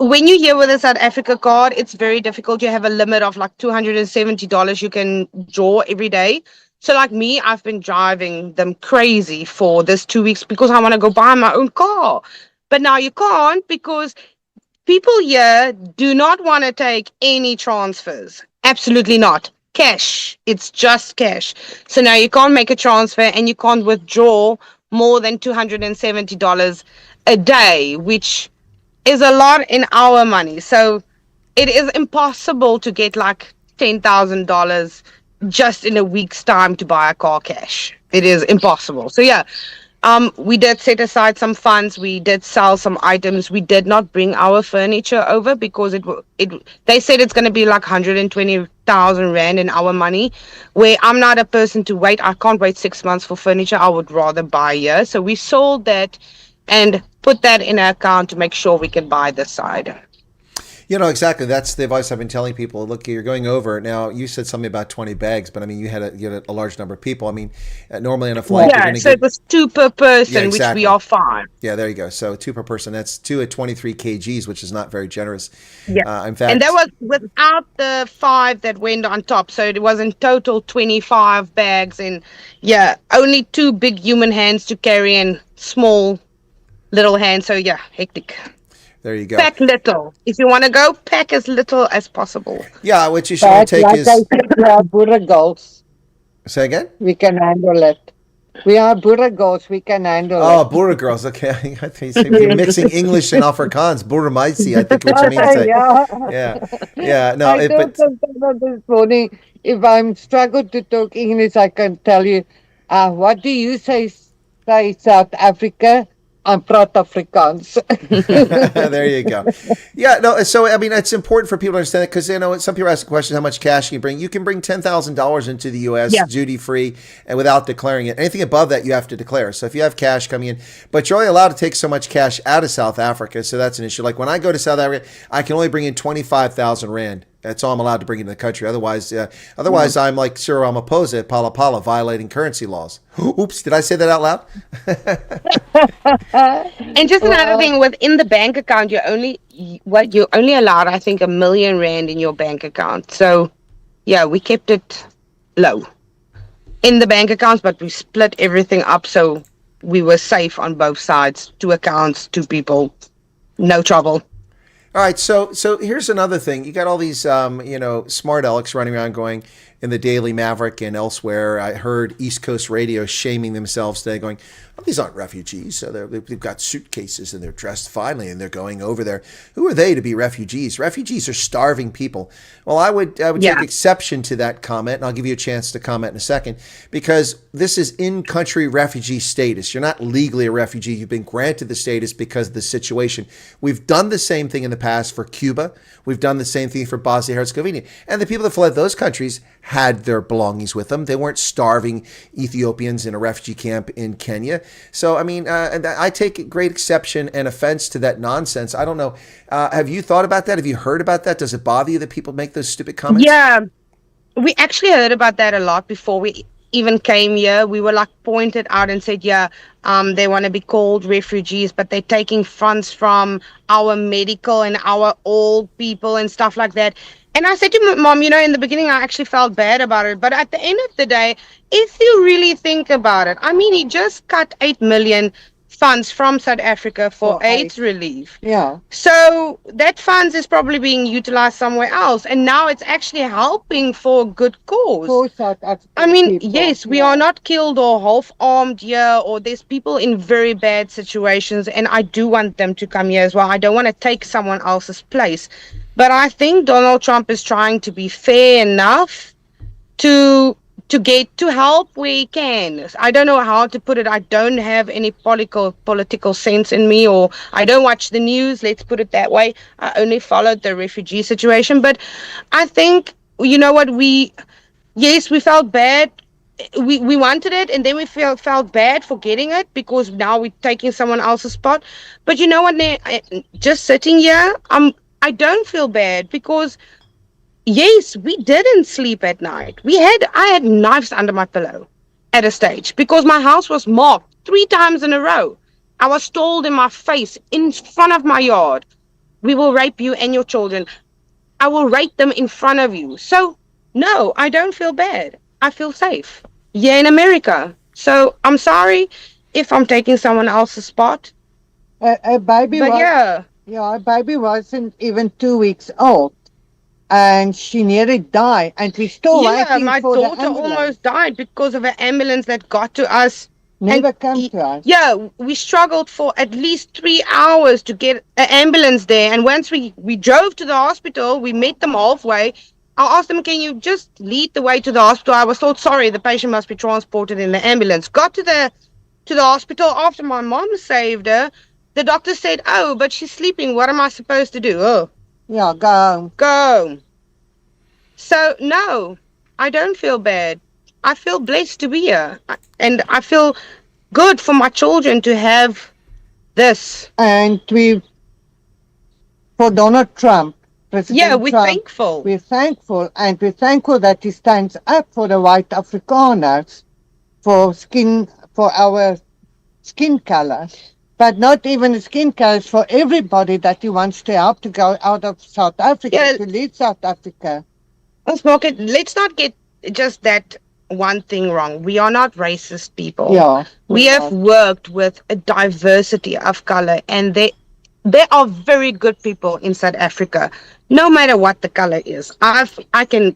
when you here with a South Africa card, it's very difficult. You have a limit of like $270 you can draw every day. So like me, I've been driving them crazy for this 2 weeks because I want to go buy my own car. But now you can't because people here do not want to take any transfers. Absolutely not. Cash. It's just cash. So now you can't make a transfer and you can't withdraw more than $270 a day, which is a lot in our money. So it is impossible to get like $10,000 just in a week's time to buy a car cash. It is impossible. So yeah, we did set aside some funds. We did sell some items. We did not bring our furniture over because they said it's going to be like 120,000 rand in our money, where I'm not a person to wait. I can't wait 6 months for furniture. I would rather buy here. So we sold that and put that in an account to make sure we can buy this side. You know, exactly. That's the advice I've been telling people. Look, you're going over. Now, you said something about 20 bags, but I mean, you had a large number of people. I mean, normally on a flight, you're going to it was 2 per person, which we are fine. Yeah, there you go. So 2 per person. That's 2 at 23 kgs, which is not very generous. Yeah. In fact, and that was without the 5 that went on top. So it was in total 25 bags. And yeah, only 2 big human hands to carry and small little hands. So yeah, hectic. There you go. Pack little. If you want to go, pack as little as possible. Yeah, what you should take like is... I said, we are Boer girls. Say again? We can handle it. We are Boer girls. We can handle it. Oh, Boer girls. Okay. I think you're mixing English and Afrikaans. Boer meisje, I think what you mean to say. Yeah. No, I told sometime this morning, if I'm struggled to talk English, I can tell you, what do you say South Africa? I'm proud Afrikaans. There you go. Yeah, no, so I mean, it's important for people to understand that because, you know, some people ask the question, how much cash can you bring? You can bring $10,000 into the U.S. duty free and without declaring it. Anything above that, you have to declare. So if you have cash coming in, but you're only allowed to take so much cash out of South Africa. So that's an issue. Like when I go to South Africa, I can only bring in 25,000 Rand. That's all I'm allowed to bring into the country. Otherwise, I'm like Cyril Ramaphosa at Pala Pala, violating currency laws. Oops, did I say that out loud? And just another thing, within the bank account, you're only allowed, I think, 1 million rand in your bank account. So, yeah, we kept it low in the bank accounts, but we split everything up so we were safe on both sides. 2 accounts, 2 people, no trouble. All right, so here's another thing. You got all these, smart alecks running around going in the Daily Maverick and elsewhere. I heard East Coast radio shaming themselves today, going, oh, these aren't refugees. So they've got suitcases and they're dressed finely and they're going over there. Who are they to be refugees? Refugees are starving people. Well, I would take exception to that comment, and I'll give you a chance to comment in a second, because this is in-country refugee status. You're not legally a refugee. You've been granted the status because of the situation. We've done the same thing in the past for Cuba. We've done the same thing for Bosnia-Herzegovina. And the people that fled those countries had their belongings with them. They weren't starving Ethiopians in a refugee camp in Kenya. So, I mean, I take great exception and offense to that nonsense. I don't know. Have you thought about that? Have you heard about that? Does it bother you that people make those stupid comments? Yeah, we actually heard about that a lot before we even came here. We were like pointed out and said, they want to be called refugees, but they're taking funds from our medical and our old people and stuff like that. And I said to my mom, in the beginning, I actually felt bad about it. But at the end of the day, if you really think about it, I mean, he just cut 8 million funds from South Africa for AIDS relief. Yeah. So that funds is probably being utilized somewhere else. And now it's actually helping for a good cause. For South African I mean, people. yes, we are not killed or half-armed here, or there's people in very bad situations, and I do want them to come here as well. I don't want to take someone else's place. But I think Donald Trump is trying to be fair enough to help where he can. I don't know how to put it. I don't have any political sense in me, or I don't watch the news, let's put it that way. I only followed the refugee situation. But I think, you know what, we felt bad. We wanted it, and then we felt bad for getting it because now we're taking someone else's spot. But you know what, just sitting here, I don't feel bad because, yes, we didn't sleep at night. I had knives under my pillow at a stage because my house was marked 3 times in a row. I was told in my face in front of my yard. we will rape you and your children. I will rape them in front of you. So no, I don't feel bad. I feel safe. Yeah, in America. So I'm sorry if I'm taking someone else's spot. A baby But was, yeah. yeah, a baby wasn't even 2 weeks old, and she nearly died, and we're still Yeah, waiting my for the daughter ambulance. almost died because of an ambulance that got to us. Never And come to us. Yeah, we struggled for at least 3 hours to get an ambulance there. And once we drove to the hospital, we met them halfway. I asked them, can you just lead the way to the hospital? I was told, sorry, the patient must be transported in the ambulance. Got to the hospital after my mom saved her. The doctor said, oh, but she's sleeping. What am I supposed to do? Oh, Yeah, go. go. So, no, I don't feel bad. I feel blessed to be here. And I feel good for my children to have this. And for Donald Trump, President Yeah, we're Trump, thankful. we're thankful, and we're thankful that he stands up for the white Afrikaners, for our skin color, but not even the skin colors, for everybody that he wants to help to go out of South Africa, Yeah. to lead South Africa. Let's not get just that one thing wrong. We are not racist people. Yeah, We have worked with a diversity of color, and there are very good people in South Africa, no matter what the color is. I can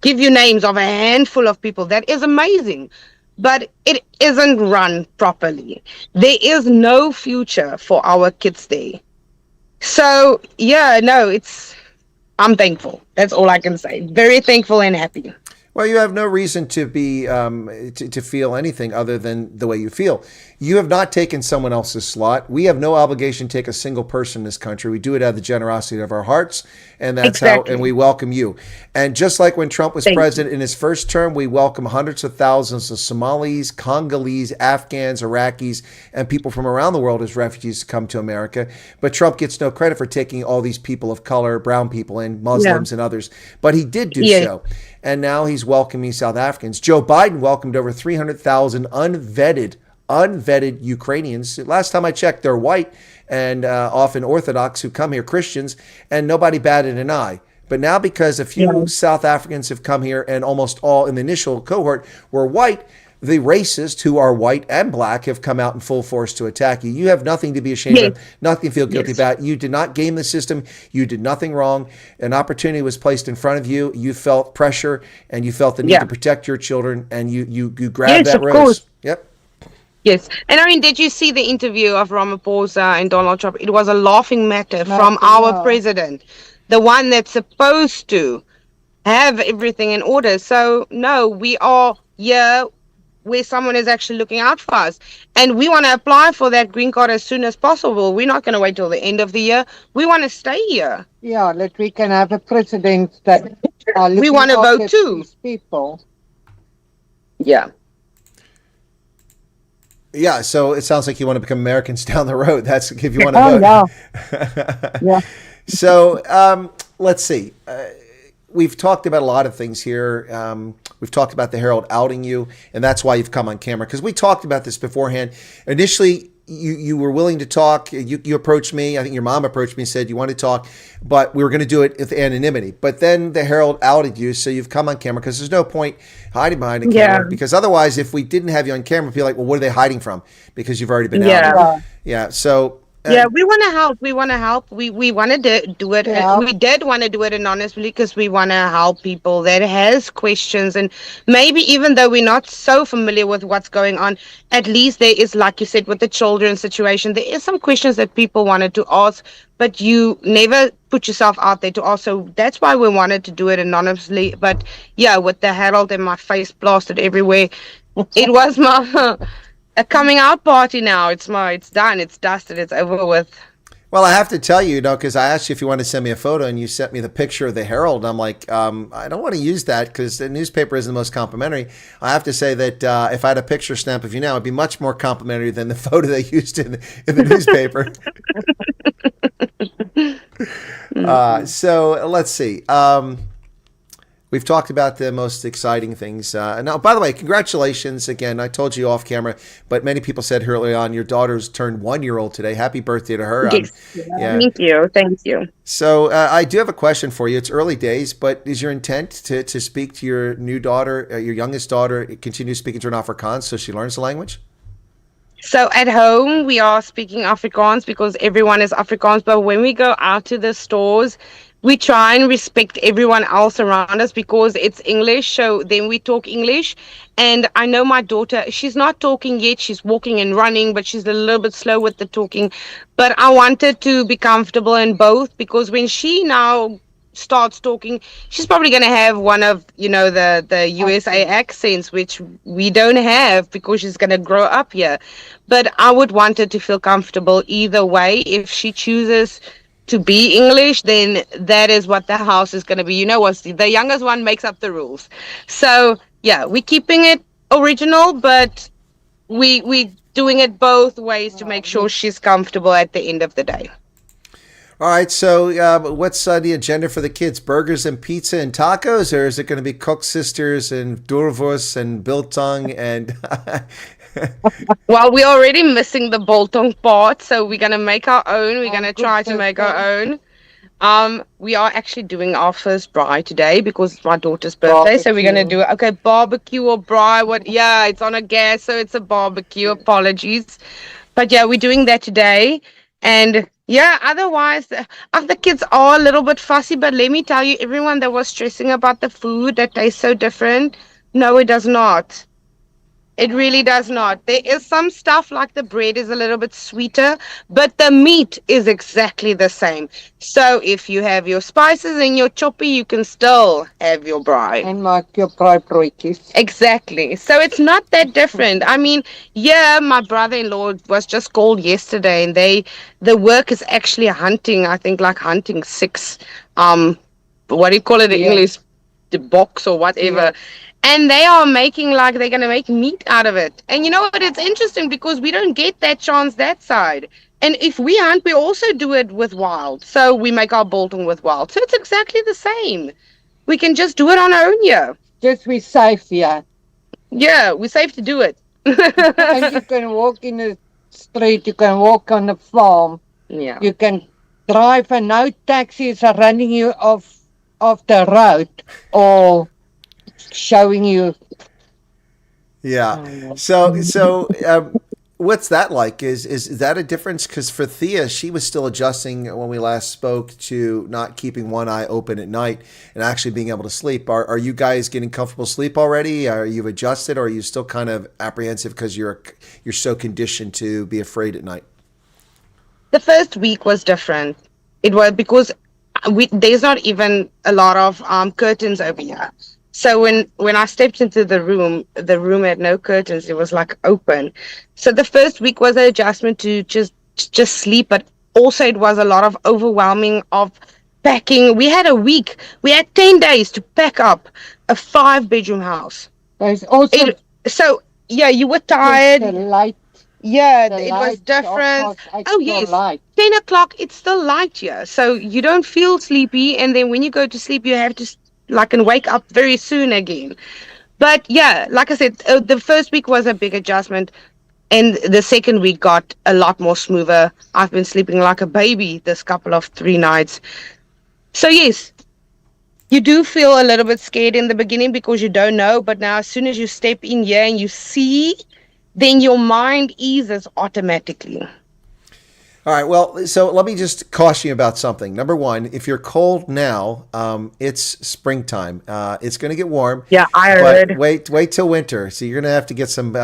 give you names of a handful of people that is amazing, but it isn't run properly. There is no future for our kids there. So yeah, no, I'm thankful. That's all I can say. Very thankful and happy. Well, you have no reason to be to feel anything other than the way you feel. You have not taken someone else's slot. We have no obligation to take a single person in this country. We do it out of the generosity of our hearts, and that's Exactly. how. And we welcome you. And just like when Trump was Thank president in his first term, we welcome hundreds of thousands of Somalis, Congolese, Afghans, Iraqis, and people from around the world as refugees to come to America. But Trump gets no credit for taking all these people of color, brown people, and Muslims and others. But he did do so. And now he's welcoming South Africans. Joe Biden welcomed over 300,000 unvetted Ukrainians. Last time I checked, they're white and often Orthodox who come here, Christians, and nobody batted an eye. But now because a few South Africans have come here and almost all in the initial cohort were white, the racists who are white and black have come out in full force to attack you. You have nothing to be ashamed of, nothing to feel guilty about. You did not game the system. You did nothing wrong. An opportunity was placed in front of you. You felt pressure and you felt the need to protect your children, and you grabbed that rose. Course. Yep. Yes. And I mean, did you see the interview of Ramaphosa and Donald Trump? It was a laughing matter from our president, the one that's supposed to have everything in order. So, no, we are here where someone is actually looking out for us. And we want to apply for that green card as soon as possible. We're not going to wait till the end of the year. We want to stay here. Yeah, that we can have a president that we want to vote too. People. Yeah. Yeah, so it sounds like you want to become Americans down the road. That's if you want to vote. Yeah. So let's see. We've talked about a lot of things here. We've talked about the Herald outing you, and that's why you've come on camera, because we talked about this beforehand. Initially, you were willing to talk. You approached me. I think your mom approached me and said you want to talk, but we were going to do it with anonymity. But then the Herald outed you, so you've come on camera, because there's no point hiding behind a camera. Because otherwise, if we didn't have you on camera, people like, well, what are they hiding from? Because you've already been outed. Yeah. So. We want to help. We want to help. We want to do it. Yeah. We did want to do it anonymously because we want to help people that has questions, and maybe even though we're not so familiar with what's going on, at least there is, like you said, with the children situation, there is some questions that people wanted to ask, but you never put yourself out there to ask. So that's why we wanted to do it anonymously. But yeah, with the Herald and my face plastered everywhere, it was my a coming out party now. It's done. It's dusted. It's over with. Well, I have to tell you, because I asked you if you want to send me a photo, and you sent me the picture of the Herald. I'm like, I don't want to use that because the newspaper isn't the most complimentary. I have to say that if I had a picture stamp of you now, it'd be much more complimentary than the photo they used in the newspaper. So let's see. We've talked about the most exciting things. Now, by the way, congratulations again. I told you off camera, but many people said early on your daughter's turned 1 year old today. Happy birthday to her. Yes. Yeah. Thank you. Thank you. So I do have a question for you. It's early days, but is your intent to speak to your new daughter, your youngest daughter, continue speaking to her in Afrikaans so she learns the language? So at home, we are speaking Afrikaans because everyone is Afrikaans. But when we go out to the stores, we try and respect everyone else around us because it's English. So then we talk English. And I know my daughter, she's not talking yet. She's walking and running, but she's a little bit slow with the talking. But I wanted to be comfortable in both because when she now starts talking, she's probably going to have one of, the USA accents, which we don't have because she's going to grow up here. But I would want her to feel comfortable either way. If she chooses to be English, then that is what the house is going to be. You know what? The youngest one makes up the rules. So, yeah, we're keeping it original, but we doing it both ways to make sure she's comfortable at the end of the day. All right, so what's the agenda for the kids? Burgers and pizza and tacos, or is it going to be Cook Sisters and Durvos and Biltong and... Well, we're already missing the biltong part, so we're going to make our own. We're going to try to make our own. We are actually doing our first braai today because it's my daughter's birthday. Barbecue. So we're going to do barbecue or braai. Yeah, it's on a gas, so it's a barbecue. Apologies. But yeah, we're doing that today. And yeah, otherwise, the kids are a little bit fussy. But let me tell you, everyone that was stressing about the food that tastes so different, no, it does not. It really does not. There is some stuff like the bread is a little bit sweeter, but the meat is exactly the same. So if you have your spices and your choppy, you can still have your braai. And make your braai broodjies. Exactly. So it's not that different. I mean, yeah, my brother-in-law was just called yesterday, and the work is actually hunting. I think like hunting 6. What do you call it in English? The box or whatever. Yeah. And they are making they're going to make meat out of it. And you know what? It's interesting because we don't get that chance that side. And if we hunt, we also do it with wild. So we make our biltong with wild. So it's exactly the same. We can just do it on our own here. Just be safe here. Yeah, we're safe to do it. And you can walk in the street. You can walk on the farm. Yeah. You can drive and no taxis are running you off the road or showing you. Yeah. So what's that like? Is that a difference? Because for Thea, she was still adjusting when we last spoke to not keeping one eye open at night and actually being able to sleep. Are you guys getting comfortable sleep already? Are you adjusted, or are you still kind of apprehensive because you're so conditioned to be afraid at night? The first week was different. It was because there's not even a lot of curtains over here. So when I stepped into the room had no curtains. It was like open. So the first week was an adjustment to just sleep, but also it was a lot of overwhelming of packing. We had 10 days to pack up a 5-bedroom house. There's also you were tired. The light. Yeah, it was different. Oh yes, light. 10 o'clock. It's still light here, so you don't feel sleepy. And then when you go to sleep, you have to and wake up very soon again. But yeah, like I said, the first week was a big adjustment, and the second week got a lot more smoother. I've been sleeping like a baby this couple of 3 nights. So yes, you do feel a little bit scared in the beginning because you don't know, but now as soon as you step in here and you see, then your mind eases automatically. All right. Well, so let me just caution you about something. Number one, if you're cold now, it's springtime. It's going to get warm. Yeah, I heard. Wait till winter. So you're going to have to get some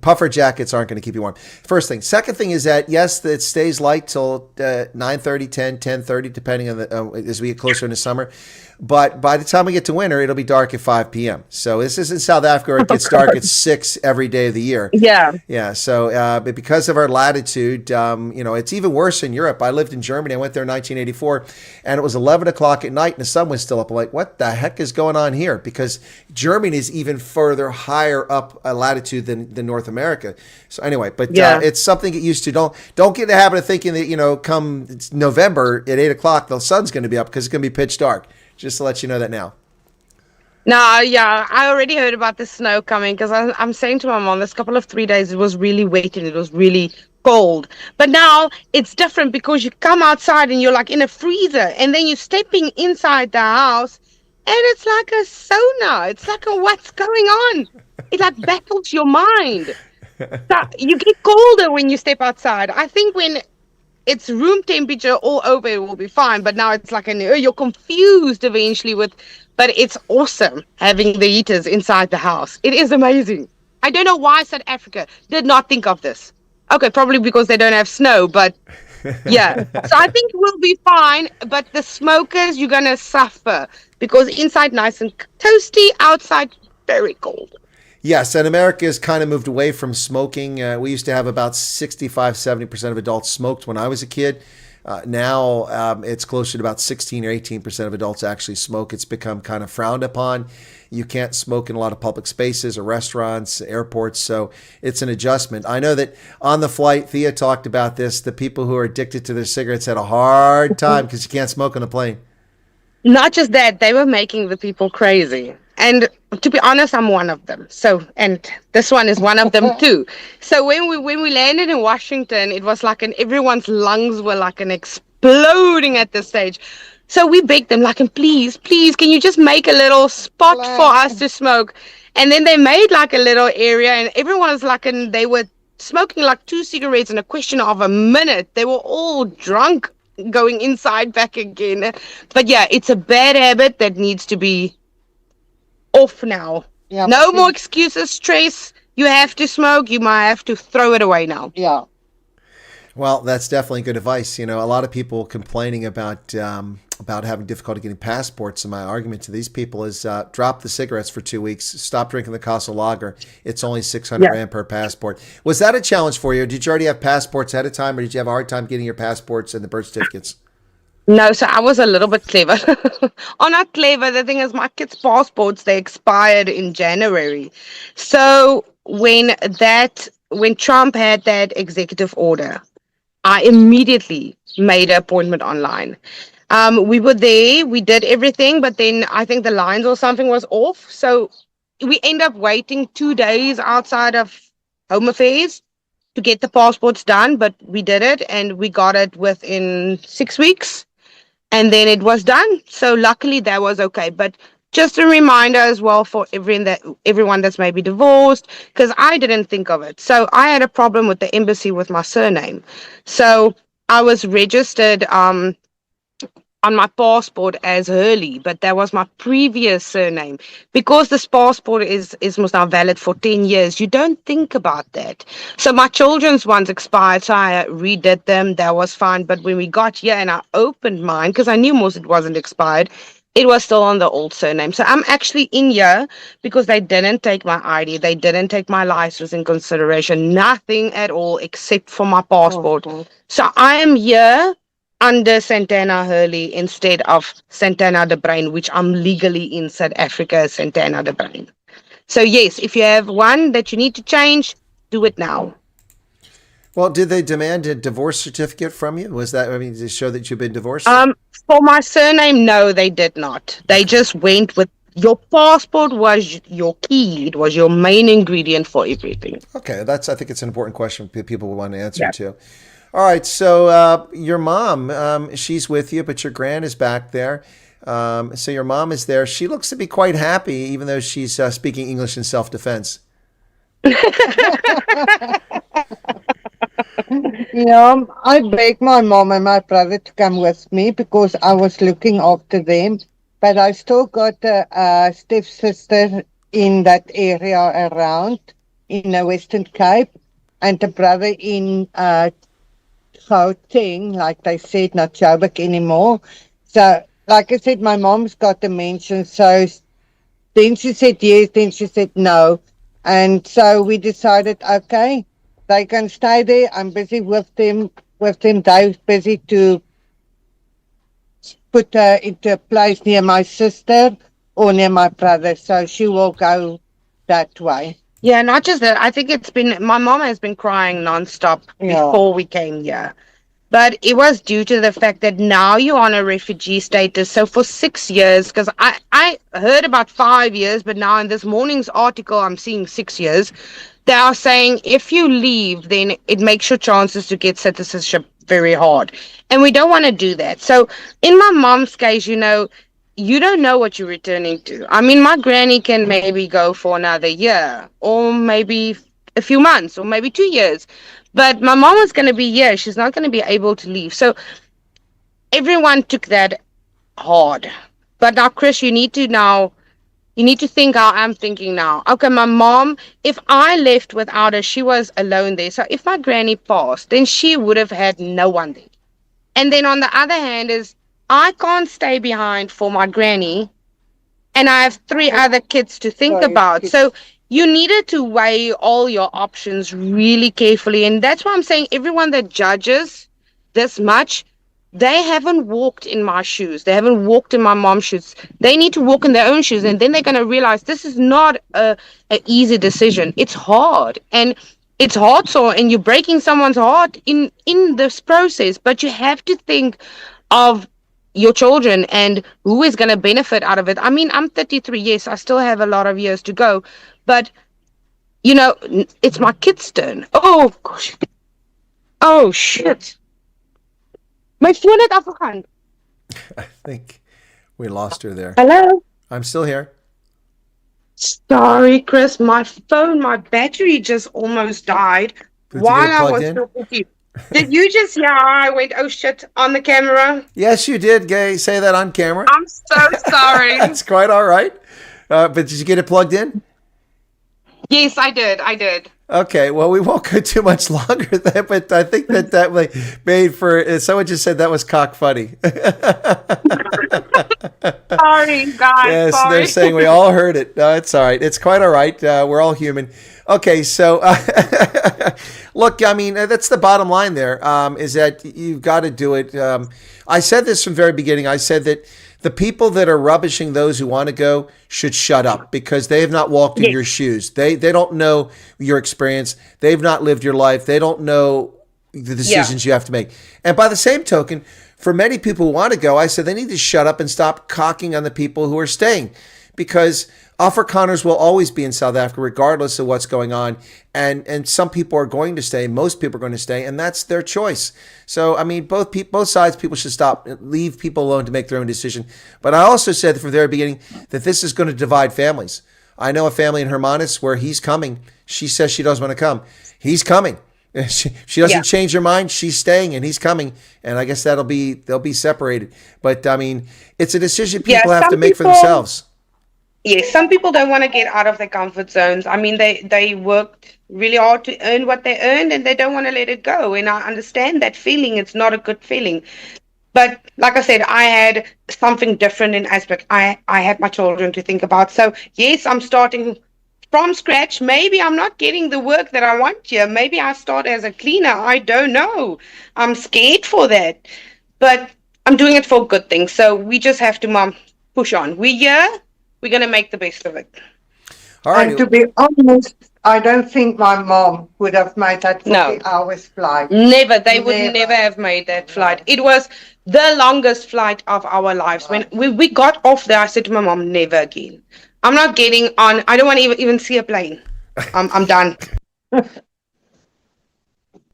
puffer jackets. Aren't going to keep you warm. First thing. Second thing is that yes, it stays light till 9:30, 10:30, depending on as we get closer into summer. But by the time we get to winter, it'll be dark at 5 p.m. So this is in South Africa where it gets dark at 6 every day of the year. Yeah. Yeah. So but because of our latitude, it's even worse in Europe. I lived in Germany. I went there in 1984, and it was 11 o'clock at night, and the sun was still up. I'm like, what the heck is going on here? Because Germany is even further higher up latitude than North America. So anyway, but it's something to get used to. Don't get in the habit of thinking that come November at 8 o'clock the sun's going to be up, because it's going to be pitch dark. Just to let you know that now. No, yeah, I already heard about the snow coming because I'm saying to my mom, this couple of 3 days it was really wet and it was really cold. But now it's different because you come outside and you're like in a freezer, and then you're stepping inside the house, and it's like a sauna. It's like a what's going on? It like battles your mind. So you get colder when you step outside. I think when it's room temperature all over, it will be fine. But now it's like you're confused eventually but it's awesome having the heaters inside the house. It is amazing. I don't know why South Africa did not think of this. Okay, probably because they don't have snow, but yeah. So I think we'll be fine, but the smokers, you're going to suffer because inside nice and toasty, outside very cold. Yes, and America has kind of moved away from smoking. We used to have about 65-70% of adults smoked when I was a kid. Now it's closer to about 16 or 18% of adults actually smoke. It's become kind of frowned upon. You can't smoke in a lot of public spaces or restaurants, airports, so it's an adjustment. I know that on the flight, Thea talked about this. The people who are addicted to their cigarettes had a hard time because you can't smoke on a plane. Not just that, they were making the people crazy. And to be honest, I'm one of them. So, and this one is one of them too. So when we landed in Washington, it was like everyone's lungs were like an exploding at this stage. So we begged them like, please, can you just make a little spot for us to smoke? And then they made like a little area, and everyone was like, and they were smoking like 2 cigarettes in a question of a minute. They were all drunk going inside back again. But yeah, it's a bad habit that needs to be off now. Yeah, no more excuses, stress. You have to smoke. You might have to throw it away now. Yeah. Well, that's definitely good advice. You know, a lot of people complaining about having difficulty getting passports. And my argument to these people is drop the cigarettes for 2 weeks. Stop drinking the Casa Lager. It's only 600 Rand per passport. Was that a challenge for you? Did you already have passports ahead of time, or did you have a hard time getting your passports and the birth certificates? No, so I was a little bit clever. Oh, not clever. The thing is, my kids' passports, they expired in January. So when Trump had that executive order, I immediately made an appointment online. We were there, we did everything, but then I think the lines or something was off. So we end up waiting 2 days outside of Home Affairs to get the passports done, but we did it and we got it within 6 weeks. And then it was done. So luckily that was okay. But just a reminder as well for everyone that's maybe divorced, because I didn't think of it. So I had a problem with the embassy with my surname. So I was registered on my passport as Hurley, but that was my previous surname. Because this passport is now valid for 10 years, you don't think about that. So my children's ones expired, so I redid them. That was fine. But when we got here and I opened mine, because I knew most it wasn't expired, it was still on the old surname. So I'm actually in here because they didn't take my ID. They didn't take my license in consideration. Nothing at all except for my passport. So I am here under Santana Hurley instead of Santana de Bruin, which I'm legally in South Africa as Santana de Bruin. So yes, if you have one that you need to change, do it now. Well, did they demand a divorce certificate from you? Was that, to show that you've been divorced? For my surname, no, they did not. They just went with your passport was your key. It was your main ingredient for everything. Okay, I think it's an important question people will want to answer to. All right, so your mom, she's with you, but your grand is back there. So your mom is there. She looks to be quite happy, even though she's speaking English in self-defense. Yeah, I begged my mom and my brother to come with me because I was looking after them. But I still got a stepsister in that area around in the Western Cape, and a brother in Gauteng, like they said, not Joburg anymore. So, like I said, my mom's got dementia. So then she said yes, then she said no. And so we decided, okay, they can stay there. I'm busy with them. They're busy to put her into a place near my sister or near my brother. So she will go that way. Yeah, not just that. I think my mom has been crying nonstop before we came here. But it was due to the fact that now you're on a refugee status. So for 6 years, because I heard about 5 years, but now in this morning's article, I'm seeing 6 years. They are saying if you leave, then it makes your chances to get citizenship very hard. And we don't want to do that. So in my mom's case, you don't know what you're returning to. I mean, my granny can maybe go for another year or maybe a few months or maybe 2 years. But my mom is going to be here. She's not going to be able to leave. So everyone took that hard. But now, Chris, you need to think how I'm thinking now. Okay, my mom, if I left without her, she was alone there. So if my granny passed, then she would have had no one there. And then on the other hand is I can't stay behind for my granny and I have 3 other kids to think about. So you needed to weigh all your options really carefully. And that's why I'm saying everyone that judges this much, they haven't walked in my shoes. They haven't walked in my mom's shoes. They need to walk in their own shoes. And then they're going to realize this is not a easy decision. It's hard. And it's hard. And you're breaking someone's heart in this process. But you have to think of your children and who is going to benefit out of it. I mean, I'm 33. Yes, I still have a lot of years to go. But, it's my kid's turn. Oh, gosh. Oh, shit. My phone het afgegaan. I think we lost her there. Hello? I'm still here. Sorry, Chris. My battery just almost died Did while you get it I plugged was in? talking to you. Did you just hear how I went, oh, shit, on the camera? Yes, you did, Gay. Say that on camera. I'm so sorry. That's quite all right. But did you get it plugged in? Yes, I did. Okay, well, we won't go too much longer there, but I think that made for, someone just said that was cock funny. Sorry, guys. Yes, sorry. they're saying we all heard it. No, it's all right. It's quite all right. We're all human. Okay, so look, I mean, that's the bottom line there, is that you've got to do it. I said this from the very beginning. I said that the people that are rubbishing those who want to go should shut up because they have not walked in your shoes. They don't know your experience. They've not lived your life. They don't know the decisions you have to make. And by the same token, for many people who want to go, I said they need to shut up and stop cocking on the people who are staying because Afrikaners will always be in South Africa regardless of what's going on. And some people are going to stay. Most people are going to stay, and that's their choice. So, I mean, both sides, people should leave people alone to make their own decision. But I also said from the very beginning that this is going to divide families. I know a family in Hermanus where he's coming. She says she doesn't want to come. He's coming. She doesn't change her mind. She's staying, and he's coming. And I guess they'll be separated. But, I mean, it's a decision people have to make for themselves. Yes, some people don't want to get out of their comfort zones. I mean, they worked really hard to earn what they earned and they don't want to let it go. And I understand that feeling. It's not a good feeling. But like I said, I had something different in aspect. I had my children to think about. So, yes, I'm starting from scratch. Maybe I'm not getting the work that I want here. Maybe I start as a cleaner. I don't know. I'm scared for that. But I'm doing it for good things. So we just have to push on. We're here. We're going to make the best of it. All right. And to be honest, I don't think my mom would have made that 40 hours flight. Never. They would never have made that flight. It was the longest flight of our lives. When we got off there, I said to my mom, never again. I'm not getting on. I don't want to even see a plane. I'm done.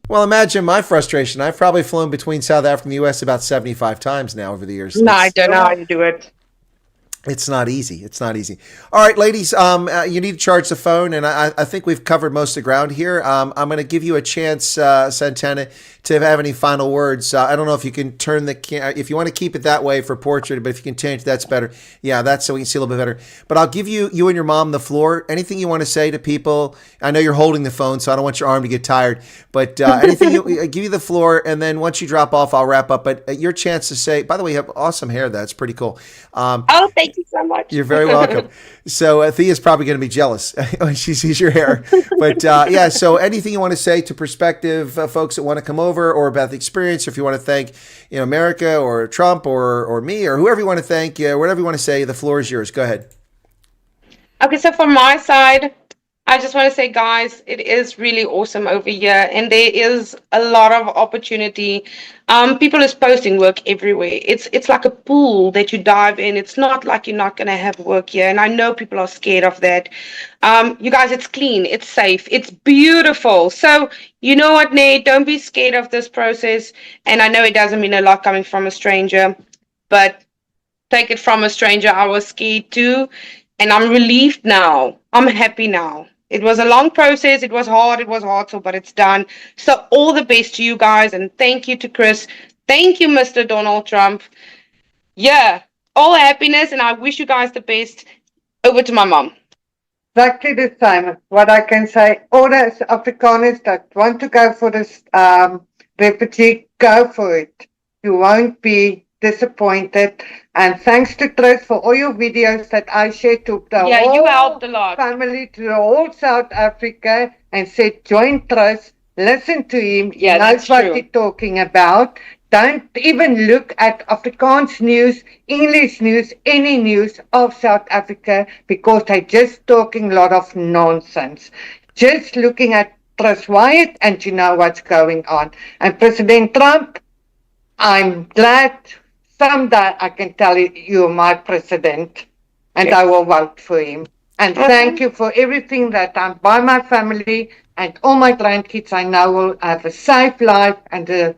Well, imagine my frustration. I've probably flown between South Africa and the U.S. about 75 times now over the years. No, I don't know how you do it. It's not easy. It's not easy. All right, ladies, you need to charge the phone, and I think we've covered most of the ground here. I'm going to give you a chance, Santana, to have any final words. I don't know if you can turn if you want to keep it that way for portrait, but if you can change, that's better. Yeah, that's so we can see a little bit better. But I'll give you and your mom the floor. Anything you want to say to people? I know you're holding the phone, so I don't want your arm to get tired. But anything, I give you the floor, and then once you drop off, I'll wrap up. But your chance to say, by the way, you have awesome hair. That's pretty cool. Oh, thank you so much. You're very welcome. So Thea's probably going to be jealous when she sees your hair. But yeah, so anything you want to say to prospective folks that want to come over, or about the experience, or if you want to thank America or Trump or me or whoever you want to thank, whatever you want to say, the floor is yours. Go ahead. Okay, so from my side, I just want to say, guys, it is really awesome over here, and there is a lot of opportunity. People is posting work everywhere. It's like a pool that you dive in. It's not like you're not gonna have work here, and I know people are scared of that. You guys, it's clean, it's safe, it's beautiful. So you know what, Nate? Don't be scared of this process. And I know it doesn't mean a lot coming from a stranger, but take it from a stranger. I was scared too, and I'm relieved now. I'm happy now. It was a long process. It was hard. It was hard, so but it's done. So all the best to you guys, and thank you to Chris. Thank you, Mr. Donald Trump. Yeah, all happiness, and I wish you guys the best. Over to my mom. Exactly the same. What I can say, all the Afrikaners that want to go for this refugee, go for it. You won't be disappointed. And thanks to Chris for all your videos that I shared to the Yeah, you whole helped a lot. family, to the whole South Africa, and said, join Chris, listen to him, he Yeah, knows that's what true. he's talking about. Don't even look at Afrikaans news, English news, any news of South Africa, because they're just talking a lot of nonsense. Just looking at Chris Wyatt and you know what's going on. And President Trump, I'm glad someday I can tell you you're my president and I will vote for him. And thank you for everything that done by my family and all my grandkids. I know will have a safe life and a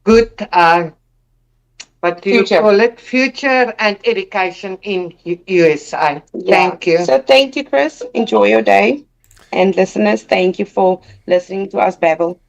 good, what do Future. you call it? Future and education in USA. Yeah. Thank you. So thank you, Chris. Enjoy your day. And listeners, thank you for listening to us babble.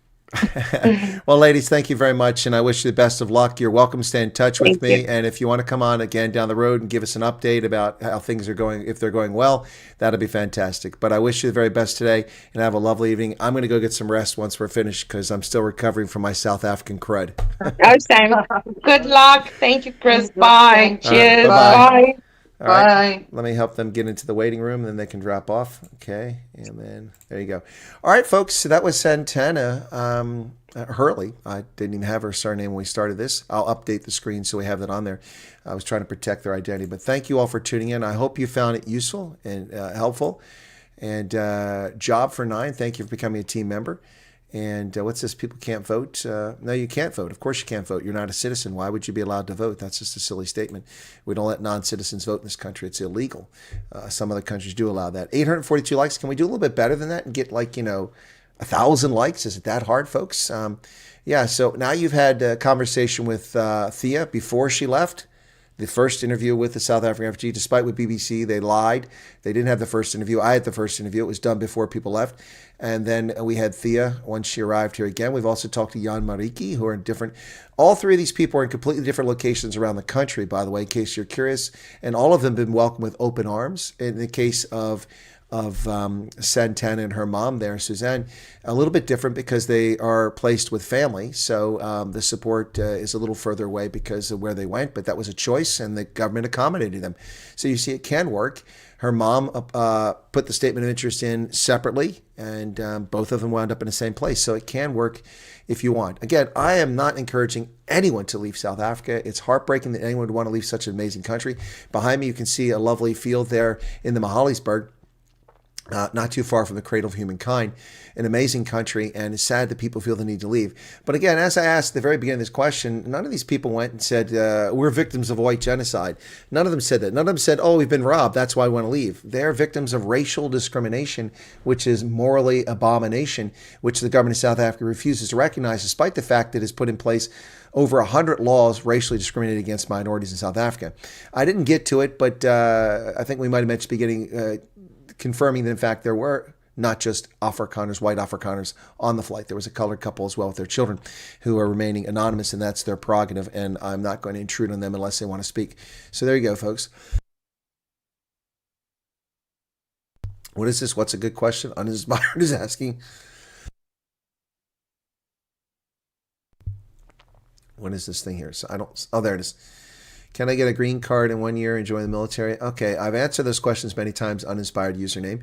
Well, ladies, thank you very much, and I wish you the best of luck. You're welcome to stay in touch with Thank me, you. and if you want to come on again down the road and give us an update about how things are going, if they're going well, that'll be fantastic. But I wish you the very best today, and have a lovely evening. I'm going to go get some rest once we're finished because I'm still recovering from my South African crud. Oh, Sam. Good luck. Thank you, Chris. Bye. Cheers. bye-bye. Bye. All right, Bye. let me help them get into the waiting room, and then they can drop off. Okay, and then there you go. All right, folks, so that was Santana Hurley. I didn't even have her surname when we started this. I'll update the screen so we have that on there. I was trying to protect their identity, but thank you all for tuning in. I hope you found it useful and helpful. And Job for 9, thank you for becoming a team member. And what's this? People can't vote? No, you can't vote. Of course you can't vote. You're not a citizen. Why would you be allowed to vote? That's just a silly statement. We don't let non-citizens vote in this country. It's illegal. Some other countries do allow that. 842 likes. Can we do a little bit better than that and get 1,000 likes? Is it that hard, folks? Yeah, so now you've had a conversation with Thea before she left. The first interview with the South African refugee, despite with BBC, they lied. They didn't have the first interview. I had the first interview. It was done before people left. And then we had Thea once she arrived here again. We've also talked to Jan Mariki, who are in different, all three of these people are in completely different locations around the country, by the way, in case you're curious. And all of them have been welcomed with open arms. In the case of Santana and her mom there, Suzanne, a little bit different because they are placed with family. So the support is a little further away because of where they went, but that was a choice and the government accommodated them. So you see, it can work. Her mom put the statement of interest in separately, and both of them wound up in the same place. So it can work if you want. Again, I am not encouraging anyone to leave South Africa. It's heartbreaking that anyone would want to leave such an amazing country. Behind me, you can see a lovely field there in the Mahalisburg. Not too far from the cradle of humankind, an amazing country, and it's sad that people feel the need to leave. But again, as I asked at the very beginning of this question, none of these people went and said, we're victims of white genocide. None of them said that. None of them said, oh, we've been robbed, that's why we want to leave. They're victims of racial discrimination, which is morally abomination, which the government of South Africa refuses to recognize, despite the fact that it's put in place over 100 laws racially discriminating against minorities in South Africa. I didn't get to it, but I think we might have mentioned beginning confirming that, in fact, there were not just Afrikaners, white Afrikaners on the flight. There was a colored couple as well with their children who are remaining anonymous, and that's their prerogative, and I'm not going to intrude on them unless they want to speak. So there you go, folks. What is this? What's a good question? Uninspired is asking. What is this thing here? So I don't. Oh, there it is. Can I get a green card in 1 year and join the military? Okay, I've answered those questions many times, uninspired username.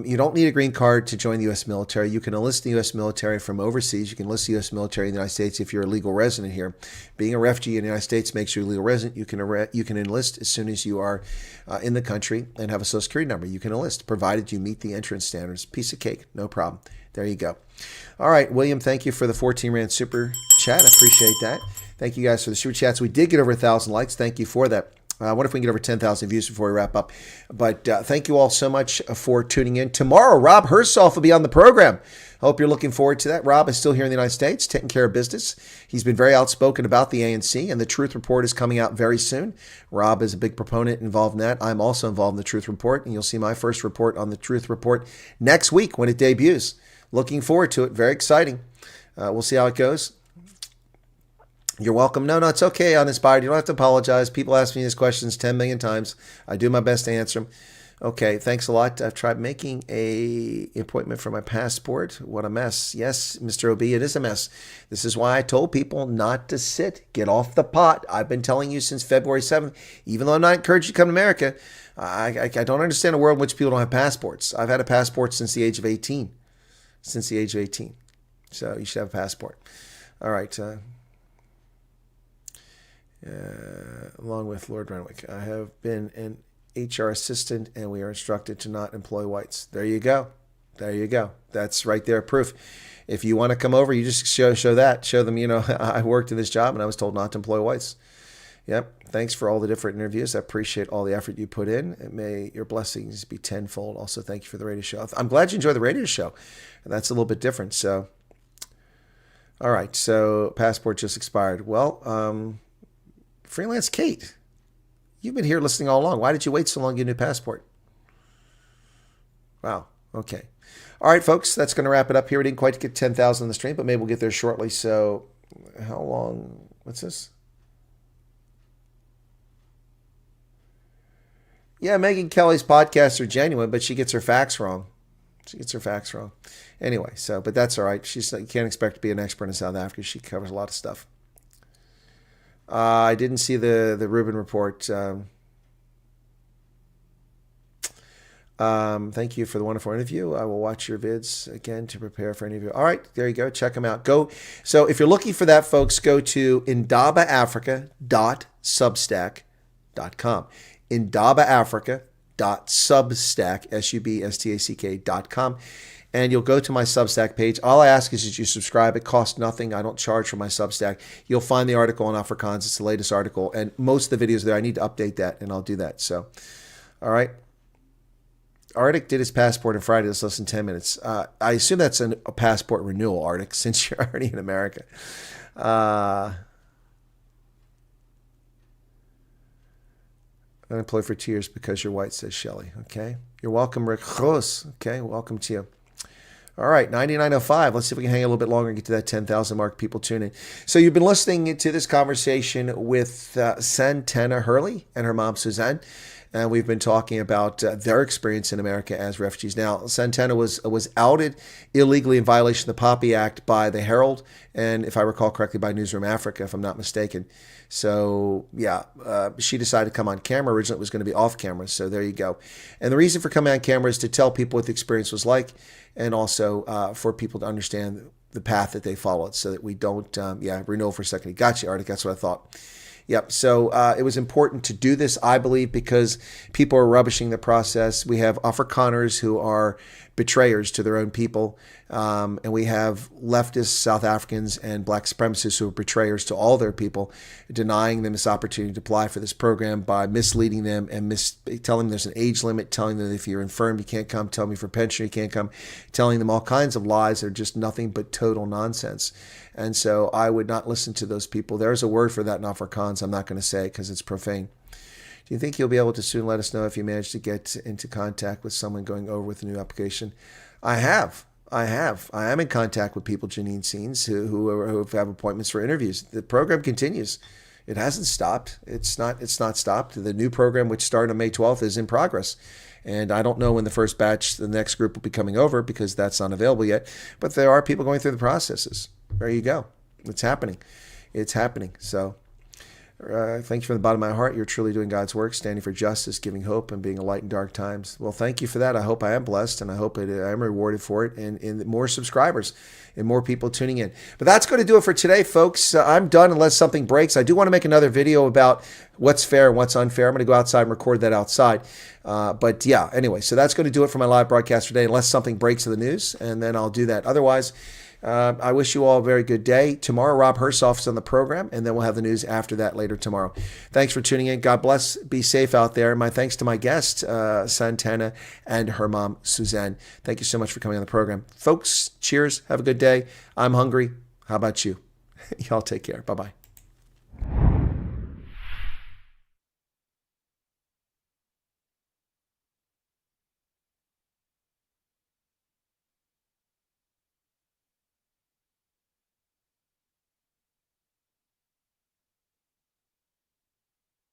You don't need a green card to join the U.S. military. You can enlist the U.S. military from overseas. You can enlist the U.S. military in the United States if you're a legal resident here. Being a refugee in the United States makes you a legal resident. You can enlist as soon as you are in the country and have a Social Security number. You can enlist, provided you meet the entrance standards. Piece of cake, no problem. There you go. All right, William, thank you for the 14 Rand super chat. I appreciate that. Thank you guys for the super chats. We did get over 1,000 likes. Thank you for that. I wonder if we can get over 10,000 views before we wrap up. But thank you all so much for tuning in. Tomorrow, Rob Hersolf will be on the program. Hope you're looking forward to that. Rob is still here in the United States, taking care of business. He's been very outspoken about the ANC, and the Truth Report is coming out very soon. Rob is a big proponent involved in that. I'm also involved in the Truth Report, and you'll see my first report on the Truth Report next week when it debuts. Looking forward to it. Very exciting. We'll see how it goes. You're welcome. No, it's okay, Uninspired. You don't have to apologize. People ask me these questions 10 million times. I do my best to answer them. Okay, thanks a lot. I've tried making an appointment for my passport. What a mess. Yes, Mr. OB, it is a mess. This is why I told people not to sit. Get off the pot. I've been telling you since February 7th, even though I'm not encouraged you to come to America, I don't understand a world in which people don't have passports. I've had a passport since the age of 18. Since the age of 18. So you should have a passport. All right. Along with Lord Renwick, I have been an HR assistant, and we are instructed to not employ whites. There you go. There you go. That's right there, proof. If you want to come over, you just show that. Show them, I worked in this job, and I was told not to employ whites. Yep. Thanks for all the different interviews. I appreciate all the effort you put in. And may your blessings be tenfold. Also, thank you for the radio show. I'm glad you enjoy the radio show. That's a little bit different. So, all right. So, passport just expired. Well, Freelance Kate, you've been here listening all along. Why did you wait so long to get a new passport? Wow. Okay. All right, folks, that's going to wrap it up here. We didn't quite get 10,000 on the stream, but maybe we'll get there shortly. So how long? What's this? Yeah, Megyn Kelly's podcasts are genuine, but she gets her facts wrong. Anyway, but that's all right. You can't expect to be an expert in South Africa. She covers a lot of stuff. I didn't see the Rubin report. Thank you for the wonderful interview. I will watch your vids again to prepare for an interview. All right, there you go. Check them out. So if you're looking for that, folks, go to indabaafrica.substack.com. indabaafrica.substack.com. And you'll go to my Substack page. All I ask is that you subscribe. It costs nothing. I don't charge for my Substack. You'll find the article on Afrikaans. It's the latest article. And most of the videos there, I need to update that, and I'll do that. So, all right. Arctic did his passport on Friday. It's less than 10 minutes. I assume that's a passport renewal, Arctic, since you're already in America. Unemployed for 2 years because you're white, says Shelley. Okay. You're welcome, Rick Ross. Okay. Welcome to you. All right, 9905. Let's see if we can hang a little bit longer and get to that 10,000 mark. People tune in. So you've been listening to this conversation with Santana Hurley and her mom, Suzanne. And we've been talking about their experience in America as refugees. Now, Santana was outed illegally in violation of the Poppy Act by the Herald, and if I recall correctly, by Newsroom Africa, if I'm not mistaken. So, yeah, she decided to come on camera. Originally, it was going to be off camera, so there you go. And the reason for coming on camera is to tell people what the experience was like, and also for people to understand the path that they followed so that we don't, renewal for a second. Gotcha, Arctic. That's what I thought. Yep. So it was important to do this, I believe, because people are rubbishing the process. We have Afrikaners who are betrayers to their own people. And we have leftist South Africans and black supremacists who are betrayers to all their people, denying them this opportunity to apply for this program by misleading them and telling them there's an age limit, telling them if you're infirm, you can't come, telling me for pension, you can't come, telling them all kinds of lies that are just nothing but total nonsense. And so I would not listen to those people. There's a word for that in Afrikaans. I'm not going to say it because it's profane. Do you think you'll be able to soon let us know if you manage to get into contact with someone going over with a new application? I am in contact with people, Janine Scenes, who have appointments for interviews. The program continues. It hasn't stopped. It's not stopped. The new program, which started on May 12th, is in progress. And I don't know when the first batch, the next group will be coming over because that's not available yet. But there are people going through the processes. There you go. It's happening. So Thank you from the bottom of my heart. You're truly doing God's work, standing for justice, giving hope, and being a light in dark times. Well, thank you for that. I hope I am blessed, and I hope I am rewarded for it, and more subscribers and more people tuning in. But that's going to do it for today, folks. I'm done unless something breaks. I do want to make another video about what's fair and what's unfair. I'm going to go outside and record that outside. But yeah, anyway, so that's going to do it for my live broadcast today, unless something breaks in the news, and then I'll do that. Otherwise, I wish you all a very good day. Tomorrow, Rob Hersoff is on the program, and then we'll have the news after that later tomorrow. Thanks for tuning in. God bless. Be safe out there. My thanks to my guest, Santana, and her mom, Suzanne. Thank you so much for coming on the program. Folks, cheers. Have a good day. I'm hungry. How about you? Y'all take care. Bye-bye.